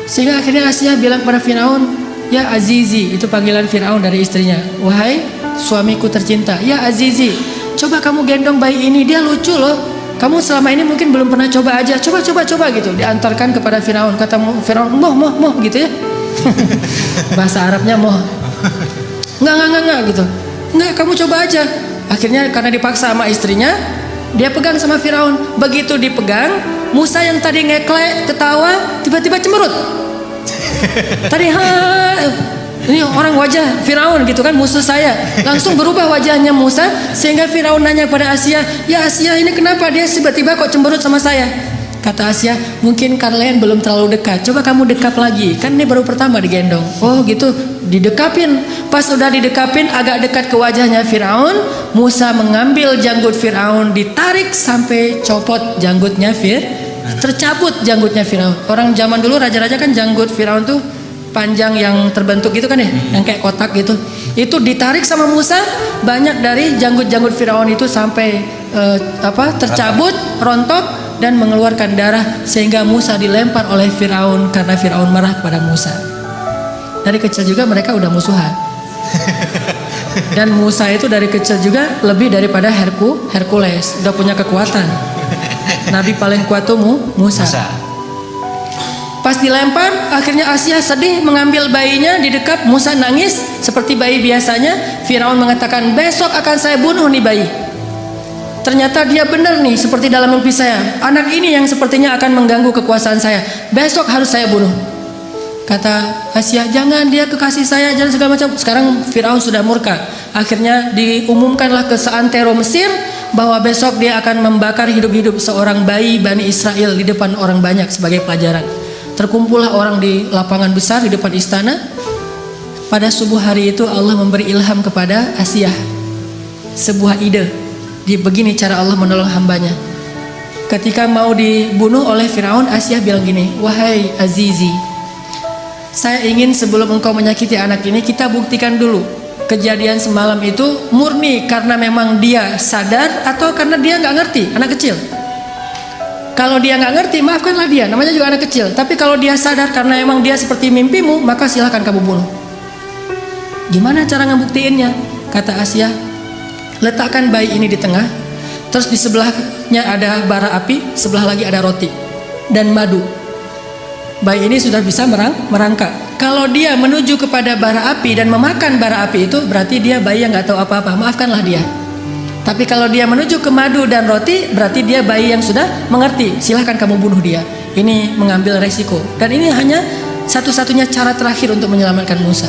Speaker 1: Sehingga akhirnya Asia bilang pada Firaun, ya Azizi, itu panggilan Firaun dari istrinya. Wahai suamiku tercinta, ya Azizi, coba kamu gendong bayi ini, dia lucu loh. Kamu selama ini mungkin belum pernah coba aja, coba gitu. Diantarkan kepada Firaun. Kata Firaun, moh gitu ya. Bahasa Arabnya moh. Enggak gitu. Enggak, kamu coba aja. Akhirnya karena dipaksa sama istrinya, dia pegang sama Firaun. Begitu dipegang, Musa yang tadi ngeklek, ketawa, tiba-tiba cemberut. Tadi ini orang wajah Firaun gitu kan, musuh saya. Langsung berubah wajahnya Musa, sehingga Firaun nanya pada Asia, ya Asia, ini kenapa dia tiba-tiba kok cemberut sama saya? Kata Asia, mungkin kalian belum terlalu dekat. Coba kamu dekap lagi. Kan ini baru pertama digendong. Oh gitu, didekapin. Pas udah didekapin agak dekat ke wajahnya Firaun, Musa mengambil janggut Firaun, ditarik sampai copot janggutnya tercabut janggutnya Firaun. Orang zaman dulu raja-raja kan janggut Firaun tuh panjang yang terbentuk gitu kan ya, yang kayak kotak gitu. Itu ditarik sama Musa, banyak dari janggut-janggut Firaun itu sampai tercabut, rontok dan mengeluarkan darah, sehingga Musa dilempar oleh Firaun karena Firaun marah kepada Musa. Dari kecil juga mereka udah musuhan. Dan Musa itu dari kecil juga lebih daripada Hercules, udah punya kekuatan. Nabi paling kuat tuh Musa. Pas dilempar, akhirnya Asia sedih mengambil bayinya, didekap. Musa nangis seperti bayi biasanya. Firaun mengatakan, besok akan saya bunuh nih bayi. Ternyata dia benar nih, seperti dalam mimpi saya. Anak ini yang sepertinya akan mengganggu kekuasaan saya. Besok harus saya bunuh. Kata Asia, jangan, dia kekasih saya, jangan segala macam. Sekarang Firaun sudah murka. Akhirnya diumumkanlah ke seantero Mesir bahwa besok dia akan membakar hidup-hidup seorang bayi Bani Israel di depan orang banyak sebagai pelajaran. Terkumpullah orang di lapangan besar di depan istana. Pada subuh hari itu Allah memberi ilham kepada Asia sebuah ide. Begini cara Allah menolong hambanya. Ketika mau dibunuh oleh Firaun, Asia bilang gini, wahai Azizi, saya ingin sebelum engkau menyakiti anak ini, kita buktikan dulu kejadian semalam itu murni karena memang dia sadar atau karena dia nggak ngerti, anak kecil. Kalau dia nggak ngerti, maafkanlah dia, namanya juga anak kecil. Tapi kalau dia sadar karena emang dia seperti mimpimu, maka silahkan kamu bunuh. Gimana cara ngebuktiinnya? Kata Asia, letakkan bayi ini di tengah, terus di sebelahnya ada bara api, sebelah lagi ada roti dan madu. Bayi ini sudah bisa merangkak. Kalau dia menuju kepada bara api dan memakan bara api itu, berarti dia bayi yang nggak tahu apa-apa, maafkanlah dia. Tapi kalau dia menuju ke madu dan roti, berarti dia bayi yang sudah mengerti, silahkan kamu bunuh dia. Ini mengambil resiko. Dan ini hanya satu-satunya cara terakhir untuk menyelamatkan Musa.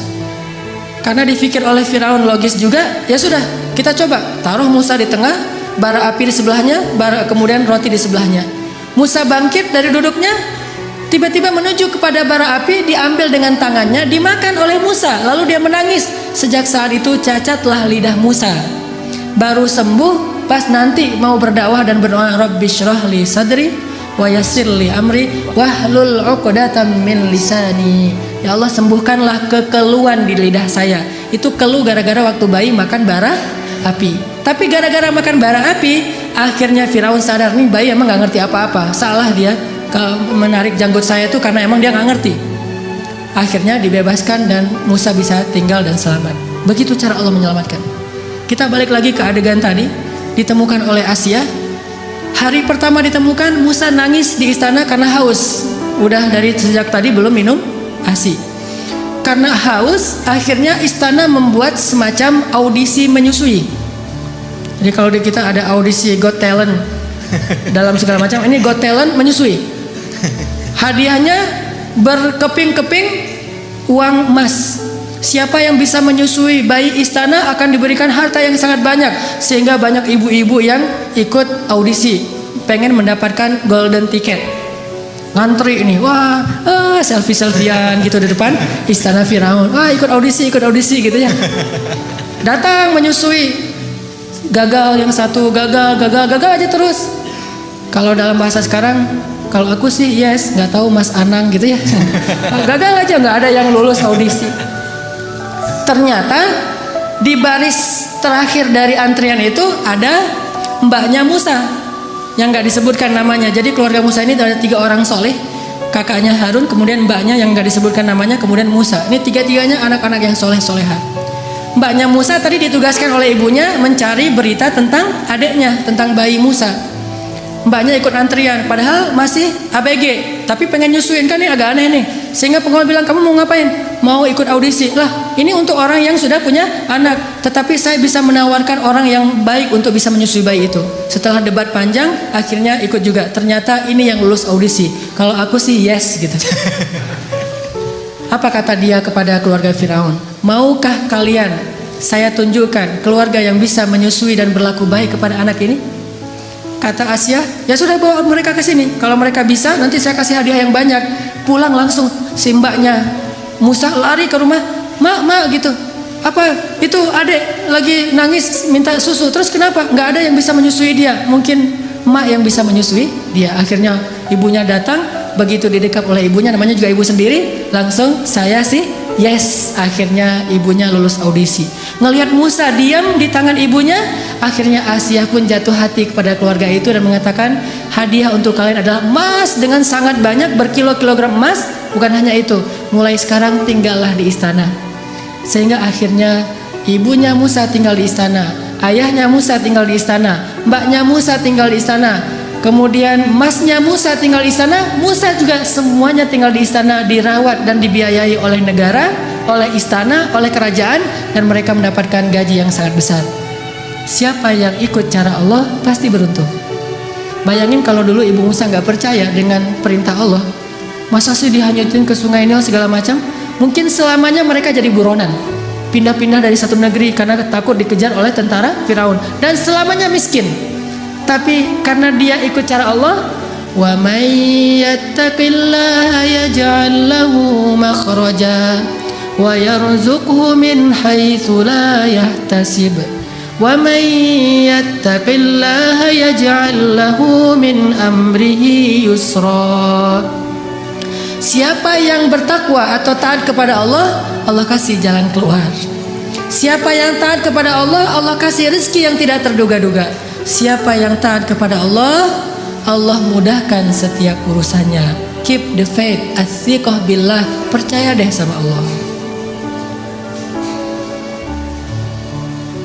Speaker 1: Karena dipikir oleh Firaun logis juga, ya sudah, kita coba taruh Musa di tengah, bara api di sebelahnya, kemudian roti di sebelahnya. Musa bangkit dari duduknya, tiba-tiba menuju kepada bara api, diambil dengan tangannya, dimakan oleh Musa. Lalu dia menangis. Sejak saat itu cacatlah lidah Musa. Baru sembuh pas nanti mau berdakwah dan berdoa, Rabbi syrah li sadri wa yassir li amri wahlul 'uqdatam min lisani. Ya Allah, sembuhkanlah kekeluhan di lidah saya. Itu keluh gara-gara waktu bayi makan bara api. Tapi gara-gara makan bara api, akhirnya Firaun sadar, nih bayi emang gak ngerti apa-apa. Salah dia menarik janggut saya itu karena emang dia gak ngerti. Akhirnya dibebaskan dan Musa bisa tinggal dan selamat. Begitu cara Allah menyelamatkan. Kita balik lagi ke adegan tadi. Ditemukan oleh Asia. Hari pertama ditemukan, Musa nangis di istana karena haus. Udah dari sejak tadi belum minum ASI. Karena haus, akhirnya istana membuat semacam audisi menyusui. Jadi kalau di kita ada audisi Got Talent dalam segala macam, ini Got Talent menyusui. Hadiahnya berkeping-keping uang emas. Siapa yang bisa menyusui bayi istana akan diberikan harta yang sangat banyak. Sehingga banyak ibu-ibu yang ikut audisi, pengen mendapatkan golden ticket. Ngantri ini, wah, selfie-selfian gitu di depan istana Firaun. Wah, ikut audisi gitu ya. Datang menyusui, gagal yang satu, gagal aja terus. Kalau dalam bahasa sekarang, kalau aku sih yes, nggak tahu Mas Anang gitu ya. Gagal aja, nggak ada yang lulus audisi. Ternyata Di baris terakhir dari antrian itu ada mbaknya Musa yang nggak disebutkan namanya. Jadi keluarga Musa ini ada 3 orang soleh, kakaknya Harun, kemudian mbaknya yang nggak disebutkan namanya, kemudian Musa. Ini 3-tiganya anak-anak yang soleh-soleha. Mbaknya Musa tadi ditugaskan oleh ibunya mencari berita tentang adiknya, tentang bayi Musa. Mbaknya ikut antrian, padahal masih ABG, tapi pengen nyusuin, kan ini agak aneh nih. Sehingga pengawal bilang, kamu mau ngapain? Mau ikut audisi. Lah, ini untuk orang yang sudah punya anak, tetapi saya bisa menawarkan orang yang baik untuk bisa menyusui bayi itu. Setelah debat panjang, akhirnya ikut juga. Ternyata ini yang lulus audisi. Kalau aku sih yes gitu. Apa kata dia kepada keluarga Firaun? Maukah kalian saya tunjukkan keluarga yang bisa menyusui dan berlaku baik kepada anak ini? Kata Asia, ya sudah, bawa mereka ke sini. Kalau mereka bisa, nanti saya kasih hadiah yang banyak. Pulang langsung si mbaknya Musa lari ke rumah, mak gitu. Apa itu adik lagi nangis minta susu, terus kenapa? Nggak ada yang bisa menyusui dia. Mungkin mak yang bisa menyusui dia. Akhirnya ibunya datang, begitu didekap oleh ibunya, namanya juga ibu sendiri, langsung saya sih yes. Akhirnya ibunya lulus audisi. Ngelihat Musa diam di tangan ibunya, akhirnya Asia pun jatuh hati kepada keluarga itu dan mengatakan, hadiah untuk kalian adalah emas dengan sangat banyak, berkilo-kilogram emas. Bukan hanya itu, mulai sekarang tinggallah di istana. Sehingga akhirnya ibunya Musa tinggal di istana, ayahnya Musa tinggal di istana, mbaknya Musa tinggal di istana, kemudian masnya Musa tinggal di istana. Musa juga semuanya tinggal di istana, dirawat dan dibiayai oleh negara, oleh istana, oleh kerajaan, dan mereka mendapatkan gaji yang sangat besar. Siapa yang ikut cara Allah pasti beruntung. Bayangin kalau dulu ibu Musa nggak percaya dengan perintah Allah, masa sih dihanyutin ke sungai Nil segala macam? Mungkin selamanya mereka jadi buronan, pindah-pindah dari satu negeri karena takut dikejar oleh tentara Firaun, dan selamanya miskin. Tapi karena dia ikut cara Allah, wa may yattaqillaha yaj'al lahu makhraja wa yarzuqhu min haitsu la yahtasib wa may yattaqillaha yaj'al lahu min amrihi yusra. Siapa yang bertakwa atau taat kepada Allah, Allah kasih jalan keluar. Siapa yang taat kepada Allah, Allah kasih rezeki yang tidak terduga-duga. Siapa yang taat kepada Allah, Allah mudahkan setiap urusannya. Keep the faith, athiqah billah, percaya deh sama Allah.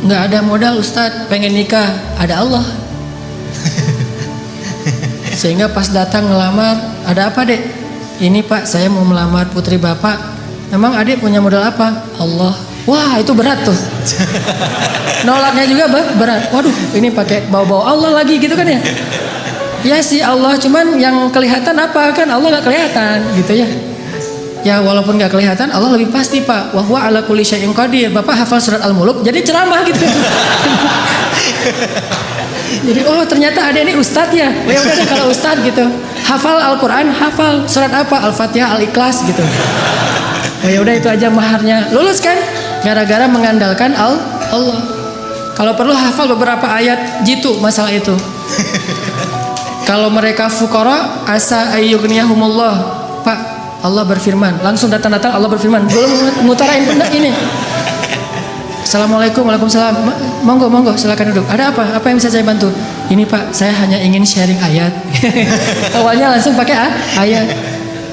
Speaker 1: Nggak ada modal Ustadz, pengen nikah, ada Allah. Sehingga pas datang ngelamar, ada apa dek? Ini Pak, saya mau melamar putri Bapak. Emang adik punya modal apa? Allah. Wah, itu berat tuh. Nolaknya juga berat. Waduh, ini pakai bau-bau Allah lagi gitu kan ya? Ya sih Allah, cuman yang kelihatan apa kan? Allah nggak kelihatan gitu ya. Ya walaupun nggak kelihatan, Allah lebih pasti Pak. Wa huwa ala kulli syai'in qadir. Bapak hafal surat Al-Muluk, jadi ceramah gitu. Jadi oh ternyata ada ini ustadz ya. Oh, ya udah deh kalau ustadz gitu. Hafal Al-Quran, hafal surat apa? Al-Fatihah, Al-Ikhlas gitu. Oh ya udah itu aja maharnya. Lulus kan? Gara-gara mengandalkan Allah. Kalau perlu hafal beberapa ayat jitu masalah itu. Kalau mereka fuqara, asa ayyughniyahumullah. Pak, Allah berfirman. Langsung datang-datang Allah berfirman. Belum ngutarain ini. Assalamualaikum, waalaikumsalam. Monggo, silakan duduk. Ada apa? Apa yang bisa saya bantu? Ini Pak, saya hanya ingin sharing ayat. Awalnya langsung pakai ayat.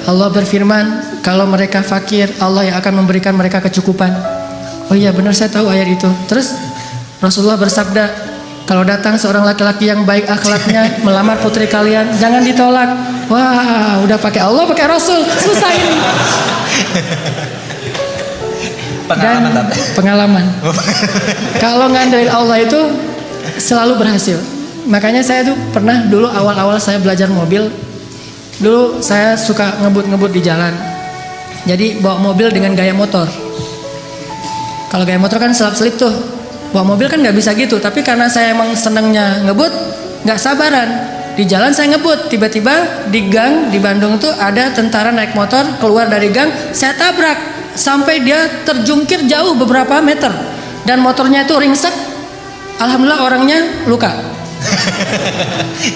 Speaker 1: Allah berfirman, kalau mereka fakir, Allah yang akan memberikan mereka kecukupan. Oh iya benar, saya tahu ayat itu. Terus Rasulullah bersabda, kalau datang seorang laki-laki yang baik akhlaknya melamar putri kalian, jangan ditolak. Wah, udah pakai Allah, pakai Rasul, susah ini. Pengalaman. Kalau ngandelin Allah itu selalu berhasil. Makanya saya tuh pernah dulu awal-awal saya belajar mobil, dulu saya suka ngebut-ngebut di jalan. Jadi bawa mobil dengan gaya motor. Kalau gaya motor kan selap-selip tuh. Bawa mobil kan nggak bisa gitu. Tapi karena saya emang senengnya ngebut, nggak sabaran. Di jalan saya ngebut, tiba-tiba di gang di Bandung tuh ada tentara naik motor keluar dari gang, saya tabrak. Sampai dia terjungkir jauh beberapa meter dan motornya itu ringsek. Alhamdulillah orangnya luka,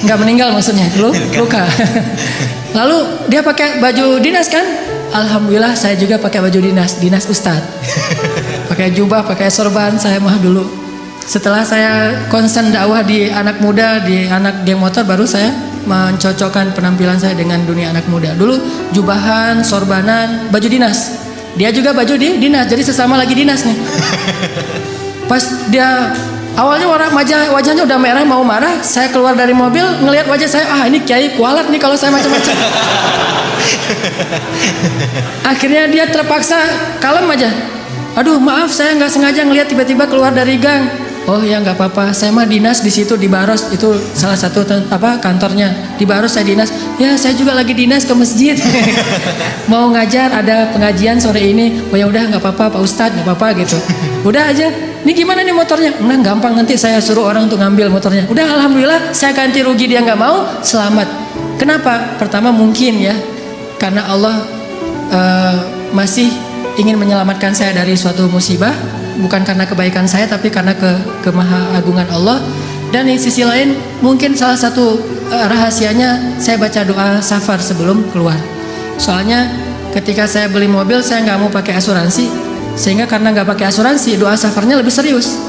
Speaker 1: nggak meninggal maksudnya, luka. Lalu dia pakai baju dinas kan, alhamdulillah saya juga pakai baju dinas ustadz. Pakai jubah, pakai sorban saya mah dulu. Setelah saya konsen dakwah di anak muda, di anak geng motor, baru saya mencocokkan penampilan saya dengan dunia anak muda. Dulu jubahan, sorbanan, baju dinas. Dia juga baju dinas, jadi sesama lagi dinas nih. Pas dia awalnya wajahnya udah merah mau marah, saya keluar dari mobil ngelihat wajah saya, ini kiai kualat nih kalau saya macam-macam. Akhirnya dia terpaksa kalem aja. Aduh maaf saya nggak sengaja ngelihat tiba-tiba keluar dari gang. Oh ya nggak apa-apa, saya mah dinas di situ di Baros, itu salah satu kantornya di Baros saya dinas. Ya saya juga lagi dinas ke masjid. Mau ngajar ada pengajian sore ini. Oh ya udah nggak apa-apa Pak Ustadz, nggak apa-apa gitu. Udah aja. Ini gimana nih motornya? Nah gampang, nanti saya suruh orang untuk ngambil motornya. Udah alhamdulillah saya ganti rugi, dia nggak mau, selamat. Kenapa? Pertama mungkin ya karena Allah masih ingin menyelamatkan saya dari suatu musibah. Bukan karena kebaikan saya, tapi karena kemahagungan Allah. Dan di sisi lain mungkin salah satu rahasianya saya baca doa safar sebelum keluar. Soalnya ketika saya beli mobil saya nggak mau pakai asuransi, sehingga karena nggak pakai asuransi doa safarnya lebih serius.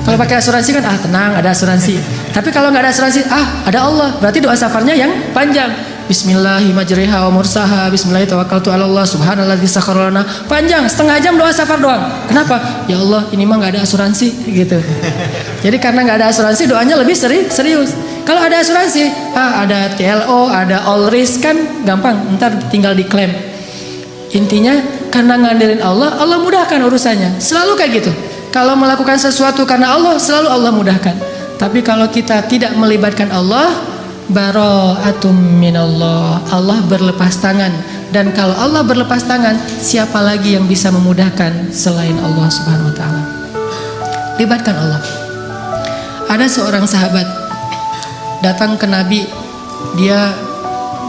Speaker 1: Kalau pakai asuransi kan tenang ada asuransi. Tapi kalau nggak ada asuransi ada Allah, berarti doa safarnya yang panjang. Bismillahirrahmanirrahim wa mursaha bismillahirrahmanirrahim subhanalladzi sakhkhara lana. Panjang, setengah jam doa safar doang. Kenapa? Ya Allah, ini mah nggak ada asuransi gitu. Jadi karena nggak ada asuransi doanya lebih serius. Kalau ada asuransi, ada TLO, ada all risk kan gampang, ntar tinggal diklaim. Intinya karena ngandelin Allah, Allah mudahkan urusannya. Selalu kayak gitu. Kalau melakukan sesuatu karena Allah, selalu Allah mudahkan. Tapi kalau kita tidak melibatkan Allah, bara'atum minallah, Allah berlepas tangan. Dan kalau Allah berlepas tangan, siapa lagi yang bisa memudahkan selain Allah Subhanahu wa taala? Libatkan Allah. Ada seorang sahabat datang ke Nabi, dia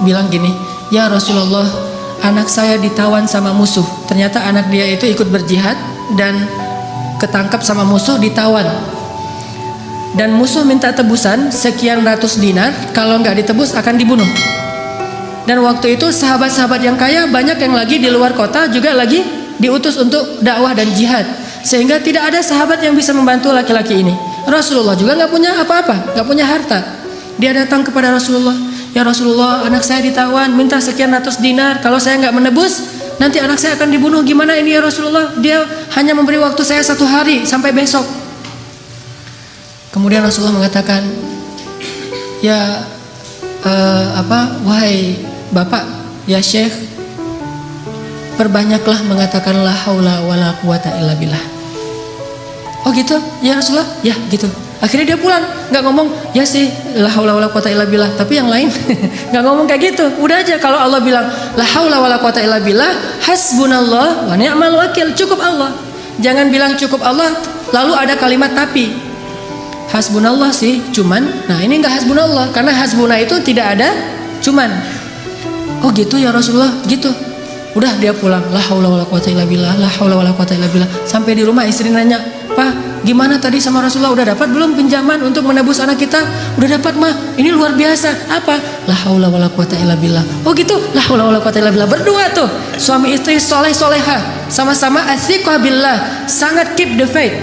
Speaker 1: bilang gini, "Ya Rasulullah, anak saya ditawan sama musuh." Ternyata anak dia itu ikut berjihad dan ketangkap sama musuh, ditawan. Dan musuh minta tebusan sekian ratus dinar, kalau nggak ditebus akan dibunuh. Dan waktu itu sahabat-sahabat yang kaya banyak yang lagi di luar kota juga lagi diutus untuk dakwah dan jihad, sehingga tidak ada sahabat yang bisa membantu laki-laki ini. Rasulullah juga nggak punya apa-apa, nggak punya harta. Dia datang kepada Rasulullah, "Ya Rasulullah, anak saya ditawan, minta sekian ratus dinar, kalau saya nggak menebus nanti anak saya akan dibunuh. Gimana ini ya Rasulullah? Dia hanya memberi waktu saya 1 hari sampai besok." Kemudian Rasulullah mengatakan, "Ya wahai bapak, ya Syekh, perbanyaklah mengatakan la haula wala quwata illa billah." Oh gitu? Ya Rasulullah? Ya gitu. Akhirnya dia pulang, nggak ngomong ya sih la haula wala quwata illa billah, tapi yang lain nggak ngomong kayak gitu. Udah aja kalau Allah bilang la haula wala quwata illa billah, hasbunallah wa ni'mal wakil, cukup Allah. Jangan bilang cukup Allah lalu ada kalimat tapi. Hasbunallah sih, cuman. Nah ini nggak hasbunallah, karena hasbunah itu tidak ada cuman. Oh gitu ya Rasulullah, gitu. Udah dia pulang, la haula wala quwata illa billah, la haula wala quwata illa billah. Sampai di rumah istri nanya, "Pak, gimana tadi sama Rasulullah, udah dapat belum pinjaman untuk menebus anak kita?" "Udah dapat mah, ini luar biasa." "Apa?" "La haula wala quwata illa billah." "Oh gitu, la haula wala quwata illa billah." Berdua tuh, suami istri soleh-soleha, sama-sama athiqah billah, sangat keep the faith.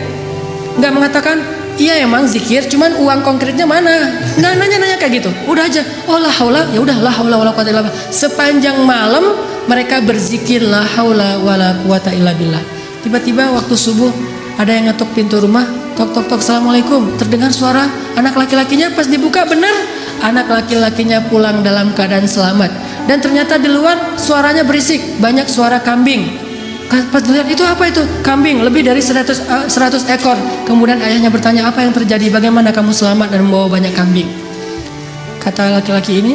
Speaker 1: Nggak mengatakan, "Iya emang zikir, cuman uang konkretnya mana?" Nggak nanya-nanya kayak gitu. Udah aja, oh la haula, ya udah la haula wala quwata illa billah. Sepanjang malam mereka berzikir la haula wala quwata illa billah. Tiba-tiba waktu subuh ada yang ngetok pintu rumah, tok tok tok, "Assalamualaikum." Terdengar suara anak laki-lakinya, pas dibuka benar anak laki-lakinya pulang dalam keadaan selamat. Dan ternyata di luar suaranya berisik, banyak suara kambing. Pas dilihat itu apa itu? Kambing, lebih dari 100 ekor. Kemudian ayahnya bertanya, "Apa yang terjadi? Bagaimana kamu selamat dan membawa banyak kambing?" Kata laki-laki ini,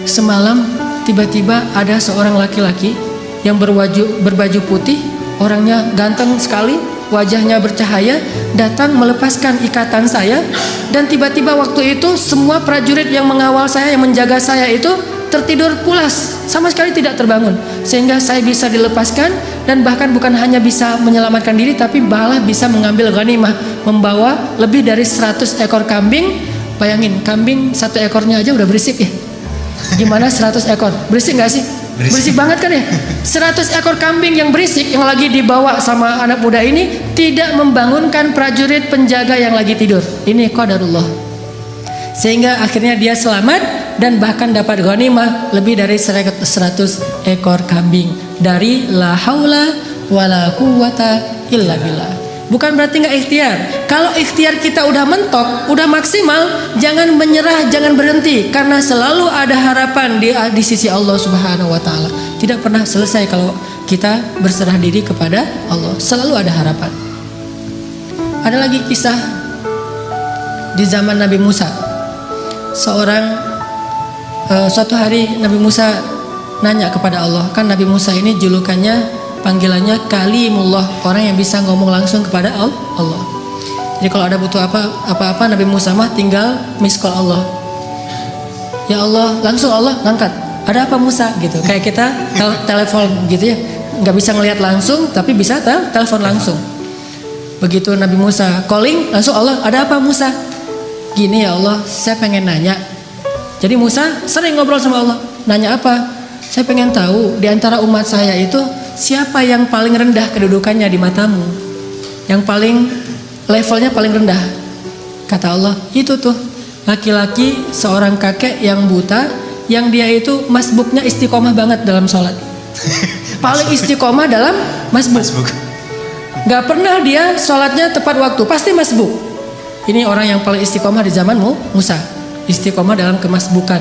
Speaker 1: "Semalam tiba-tiba ada seorang laki-laki yang berbaju putih, orangnya ganteng sekali, wajahnya bercahaya, datang melepaskan ikatan saya, dan tiba-tiba waktu itu semua prajurit yang mengawal saya, yang menjaga saya itu tertidur pulas, sama sekali tidak terbangun, sehingga saya bisa dilepaskan dan bahkan bukan hanya bisa menyelamatkan diri, tapi malah bisa mengambil ghanimah, membawa lebih dari 100 ekor kambing." Bayangin, kambing 1 ekornya aja udah berisik ya, gimana 100 ekor, berisik nggak sih? Berisik banget kan ya? 100 ekor kambing yang berisik yang lagi dibawa sama anak muda ini tidak membangunkan prajurit penjaga yang lagi tidur. Ini qadarullah. Sehingga akhirnya dia selamat dan bahkan dapat ghanimah lebih dari 100 ekor kambing dari la haula wala quwata illa billah. Bukan berarti nggak ikhtiar. Kalau ikhtiar kita udah mentok, udah maksimal, jangan menyerah, jangan berhenti, karena selalu ada harapan di sisi Allah Subhanahu wa taala. Tidak pernah selesai kalau kita berserah diri kepada Allah. Selalu ada harapan. Ada lagi kisah di zaman Nabi Musa. Suatu hari Nabi Musa nanya kepada Allah. Kan Nabi Musa ini julukannya, panggilannya Kalimullah, orang yang bisa ngomong langsung kepada Allah. Jadi kalau ada butuh apa-apa Nabi Musa mah tinggal miss call Allah. Ya Allah, langsung Allah ngangkat. Ada apa Musa gitu. Kayak kita telepon gitu ya. Nggak bisa ngelihat langsung tapi bisa telepon langsung. Begitu Nabi Musa calling, langsung Allah, ada apa Musa? Gini ya Allah, saya pengen nanya. Jadi Musa sering ngobrol sama Allah. Nanya apa? Saya pengen tahu di antara umat saya itu siapa yang paling rendah kedudukannya di matamu? Yang paling levelnya paling rendah. Kata Allah, itu tuh laki-laki seorang kakek yang buta, yang dia itu masbuknya istiqomah banget dalam sholat. Paling istiqomah dalam masbuk. Gak pernah dia sholatnya tepat waktu, pasti masbuk. Ini orang yang paling istiqomah di zamanmu, Musa. Istiqomah dalam kemasbukan.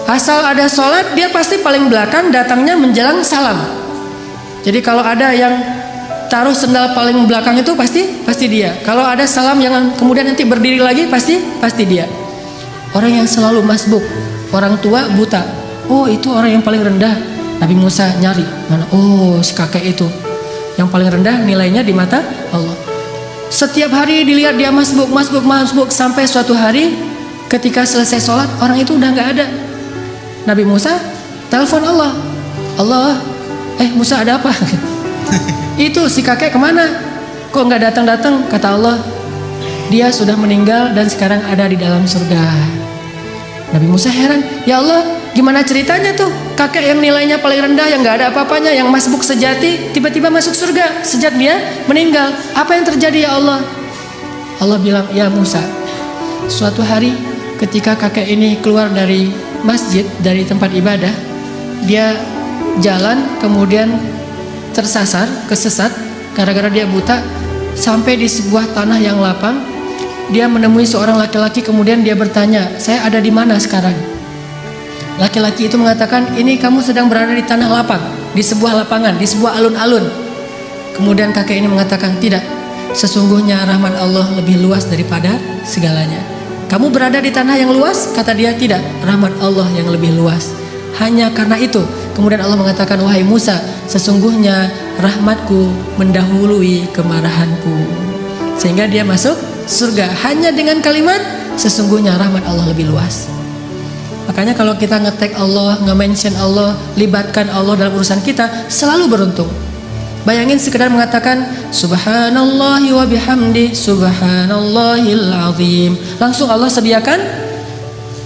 Speaker 1: Asal ada sholat, dia pasti paling belakang, datangnya menjelang salam. Jadi kalau ada yang taruh sendal paling belakang itu pasti dia. Kalau ada salam yang kemudian nanti berdiri lagi, pasti dia. Orang yang selalu masbuk, orang tua buta. Oh, itu orang yang paling rendah. Nabi Musa nyari mana? Oh, si kakek itu yang paling rendah nilainya di mata Allah. Setiap hari dilihat dia masbuk sampai suatu hari ketika selesai sholat, orang itu udah nggak ada. Nabi Musa telepon Allah. Musa ada apa? Itu si kakek kemana? Kok nggak datang? Kata Allah, dia sudah meninggal dan sekarang ada di dalam surga. Nabi Musa heran, ya Allah, gimana ceritanya tuh? Kakek yang nilainya paling rendah, yang nggak ada apa-apanya, yang masbuk sejati, tiba-tiba masuk surga sejak dia meninggal. Apa yang terjadi ya Allah? Allah bilang, ya Musa, suatu hari ketika kakek ini keluar dari masjid, dari tempat ibadah, dia jalan kemudian kesesat gara-gara dia buta, sampai di sebuah tanah yang lapang. Dia menemui seorang laki-laki, kemudian dia bertanya, saya ada di mana sekarang? Laki-laki itu mengatakan, ini kamu sedang berada di tanah lapang, di sebuah lapangan, di sebuah alun-alun. Kemudian kakek ini mengatakan, tidak, sesungguhnya rahmat Allah lebih luas daripada segalanya. Kamu berada di tanah yang luas? Kata dia, tidak, rahmat Allah yang lebih luas. Hanya karena itu, kemudian Allah mengatakan, wahai Musa, sesungguhnya rahmatku mendahului kemarahanku. Sehingga dia masuk surga hanya dengan kalimat, sesungguhnya rahmat Allah lebih luas. Makanya kalau kita nge-tag Allah, nge-mention Allah, libatkan Allah dalam urusan kita, selalu beruntung. Bayangin sekedar mengatakan subhanallahi wa bihamdi subhanallahil azim, langsung Allah sediakan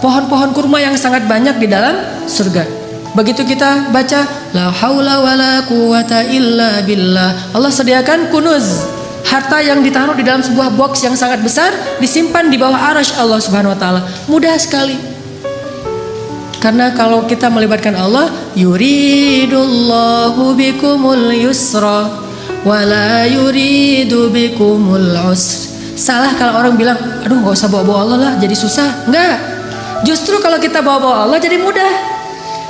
Speaker 1: pohon-pohon kurma yang sangat banyak di dalam surga. Begitu kita baca la haula wala quwata illa billah, Allah sediakan kunuz, harta yang ditaruh di dalam sebuah box yang sangat besar, disimpan di bawah arasy Allah Subhanahu wa taala. Mudah sekali. Karena kalau kita melibatkan Allah, yuridullahu bikumul yusra wa la yuridu bikumul usr. Salah kalau orang bilang, aduh gak usah bawa-bawa Allah lah, jadi susah. Enggak. Justru kalau kita bawa-bawa Allah jadi mudah.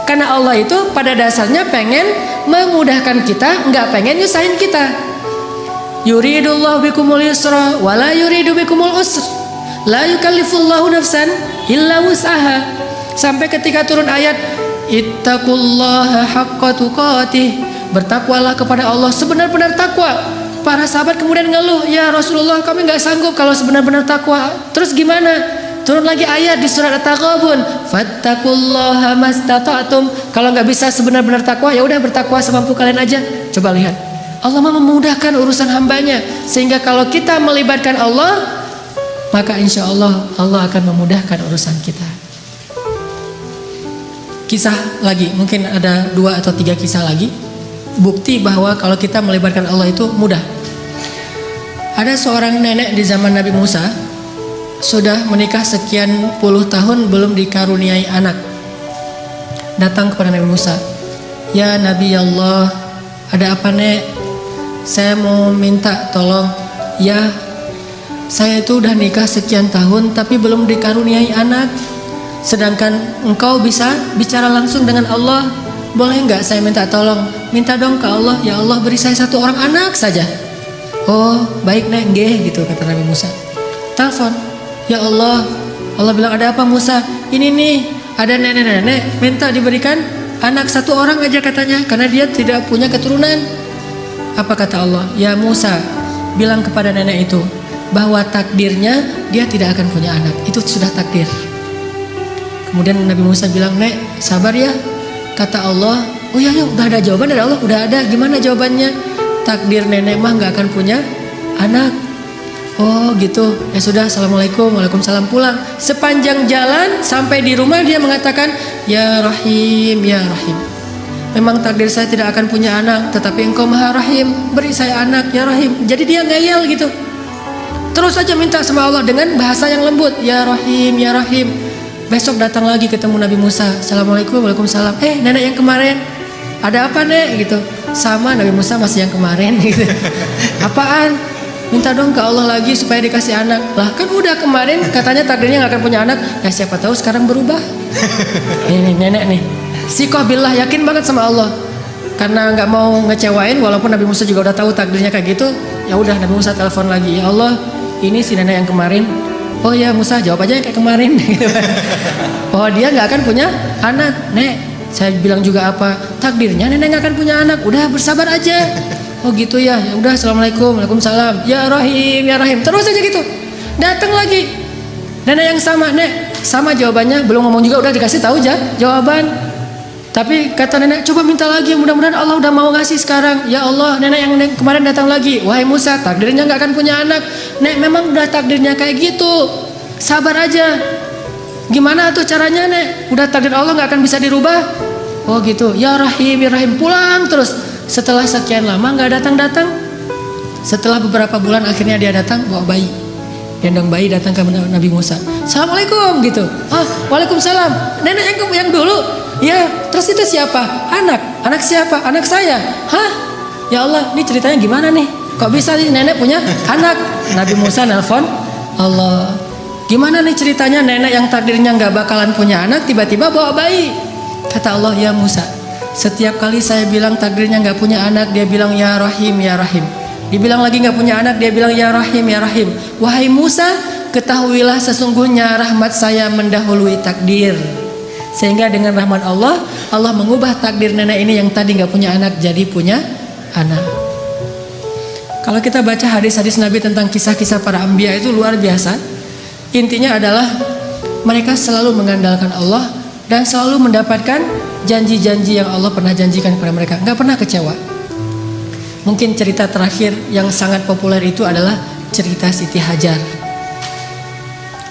Speaker 1: Karena Allah itu pada dasarnya pengen memudahkan kita, enggak pengen nyusahin kita. Yuridullahu bikumul yusra wa la yuridu bikumul usr. La yukallifullahu nafsan illa wus'aha. Sampai ketika turun ayat ittaqullaha haqqa tuqatih, bertakwalah kepada Allah sebenar-benar takwa. Para sahabat kemudian ngeluh, ya Rasulullah, kami nggak sanggup kalau sebenar-benar takwa. Terus gimana? Turun lagi ayat di surat At-Taghabun, fattaqullaha mastata'tum. Kalau nggak bisa sebenar-benar takwa, ya udah bertakwa semampu kalian aja. Coba lihat, Allah memudahkan urusan hambanya, sehingga kalau kita melibatkan Allah, maka insya Allah Allah akan memudahkan urusan kita. kisah lagi, mungkin ada 2 atau 3 kisah lagi, bukti bahwa kalau kita melibatkan Allah itu mudah. Ada seorang nenek di zaman Nabi Musa, sudah menikah sekian puluh tahun belum dikaruniai anak. Datang kepada Nabi Musa, "Ya Nabi Allah, ada apa nek? Saya mau minta tolong. Ya, saya itu udah nikah sekian tahun tapi belum dikaruniai anak. Sedangkan engkau bisa bicara langsung dengan Allah. Boleh nggak saya minta tolong? Minta dong ke Allah, ya Allah beri saya 1 orang anak saja." "Oh baik nek, nggih," gitu kata Nabi Musa. Telepon, "Ya Allah." Allah bilang, "Ada apa Musa?" "Ini nih, ada nenek-nenek minta diberikan anak 1 orang aja katanya, karena dia tidak punya keturunan." Apa kata Allah? "Ya Musa, bilang kepada nenek itu bahwa takdirnya dia tidak akan punya anak. Itu sudah takdir." Kemudian Nabi Musa bilang, "Nek, sabar ya." Kata Allah, "Oh ya, udah ada jawaban dari Allah, udah ada. Gimana jawabannya?" "Takdir nenek mah nggak akan punya anak." "Oh gitu, ya sudah, assalamualaikum." Waalaikumsalam, pulang. Sepanjang jalan sampai di rumah dia mengatakan, "Ya Rahim, ya Rahim, memang takdir saya tidak akan punya anak, tetapi engkau maha Rahim, beri saya anak ya Rahim." Jadi dia ngeyel gitu, terus saja minta sama Allah dengan bahasa yang lembut, "Ya Rahim, ya Rahim." Besok datang lagi ketemu Nabi Musa, "Assalamualaikum." Waalaikumsalam. Nenek yang kemarin, "Ada apa nek?" gitu. Sama, Nabi Musa masih yang kemarin gitu. "Apaan?" "Minta dong ke Allah lagi supaya dikasih anak." "Lah kan udah kemarin katanya takdirnya gak akan punya anak." "Ya siapa tahu sekarang berubah." Ini nenek nih, sikoh billah, yakin banget sama Allah. Karena nggak mau ngecewain, walaupun Nabi Musa juga udah tahu takdirnya kayak gitu, ya udah Nabi Musa telepon lagi, "Ya Allah, ini si nenek yang kemarin." "Oh ya Musa, jawab aja kayak kemarin." "Oh dia nggak akan punya anak." "Nek, saya bilang juga apa? Takdirnya nenek nggak akan punya anak. Udah bersabar aja." "Oh gitu ya. Ya udah, assalamualaikum." Waalaikumsalam. "Ya Rahim, ya Rahim." Terus aja gitu. Datang lagi nenek yang sama, "Nek, sama jawabannya." Belum ngomong juga udah dikasih tahu aja jawaban. Tapi kata nenek, "Coba minta lagi, mudah-mudahan Allah udah mau ngasih sekarang." "Ya Allah, nenek yang kemarin datang lagi, wahai Musa, takdirnya nggak akan punya anak." "Nek, memang udah takdirnya kayak gitu. Sabar aja." "Gimana tuh caranya nek? Udah takdir Allah nggak akan bisa dirubah." "Oh gitu. Ya Rahim, ya Rahim." Pulang terus. Setelah sekian lama nggak datang-datang. Setelah beberapa bulan akhirnya dia datang bawa bayi. Gendong bayi datang ke Nabi Musa. "Assalamualaikum," gitu. "Oh, waalaikumsalam. Nenek yang dulu." "Ya, terus itu siapa?" "Anak. Anak siapa?" "Anak saya." "Hah? Ya Allah, ini ceritanya gimana nih? Kok bisa nih nenek punya anak?" Nabi Musa nelpon Allah. "Gimana nih ceritanya nenek yang takdirnya nggak bakalan punya anak tiba-tiba bawa bayi?" Kata Allah, "Ya Musa, setiap kali saya bilang takdirnya nggak punya anak, dia bilang ya Rahim, ya Rahim. Dibilang lagi nggak punya anak, dia bilang ya Rahim, ya Rahim. Wahai Musa, ketahuilah sesungguhnya rahmat saya mendahului takdir." Sehingga dengan rahmat Allah, Allah mengubah takdir nenek ini yang tadi nggak punya anak jadi punya anak. Kalau kita baca hadis-hadis Nabi tentang kisah-kisah para anbiya itu luar biasa. Intinya adalah mereka selalu mengandalkan Allah dan selalu mendapatkan janji-janji yang Allah pernah janjikan kepada mereka, nggak pernah kecewa. Mungkin cerita terakhir yang sangat populer itu adalah cerita Siti Hajar.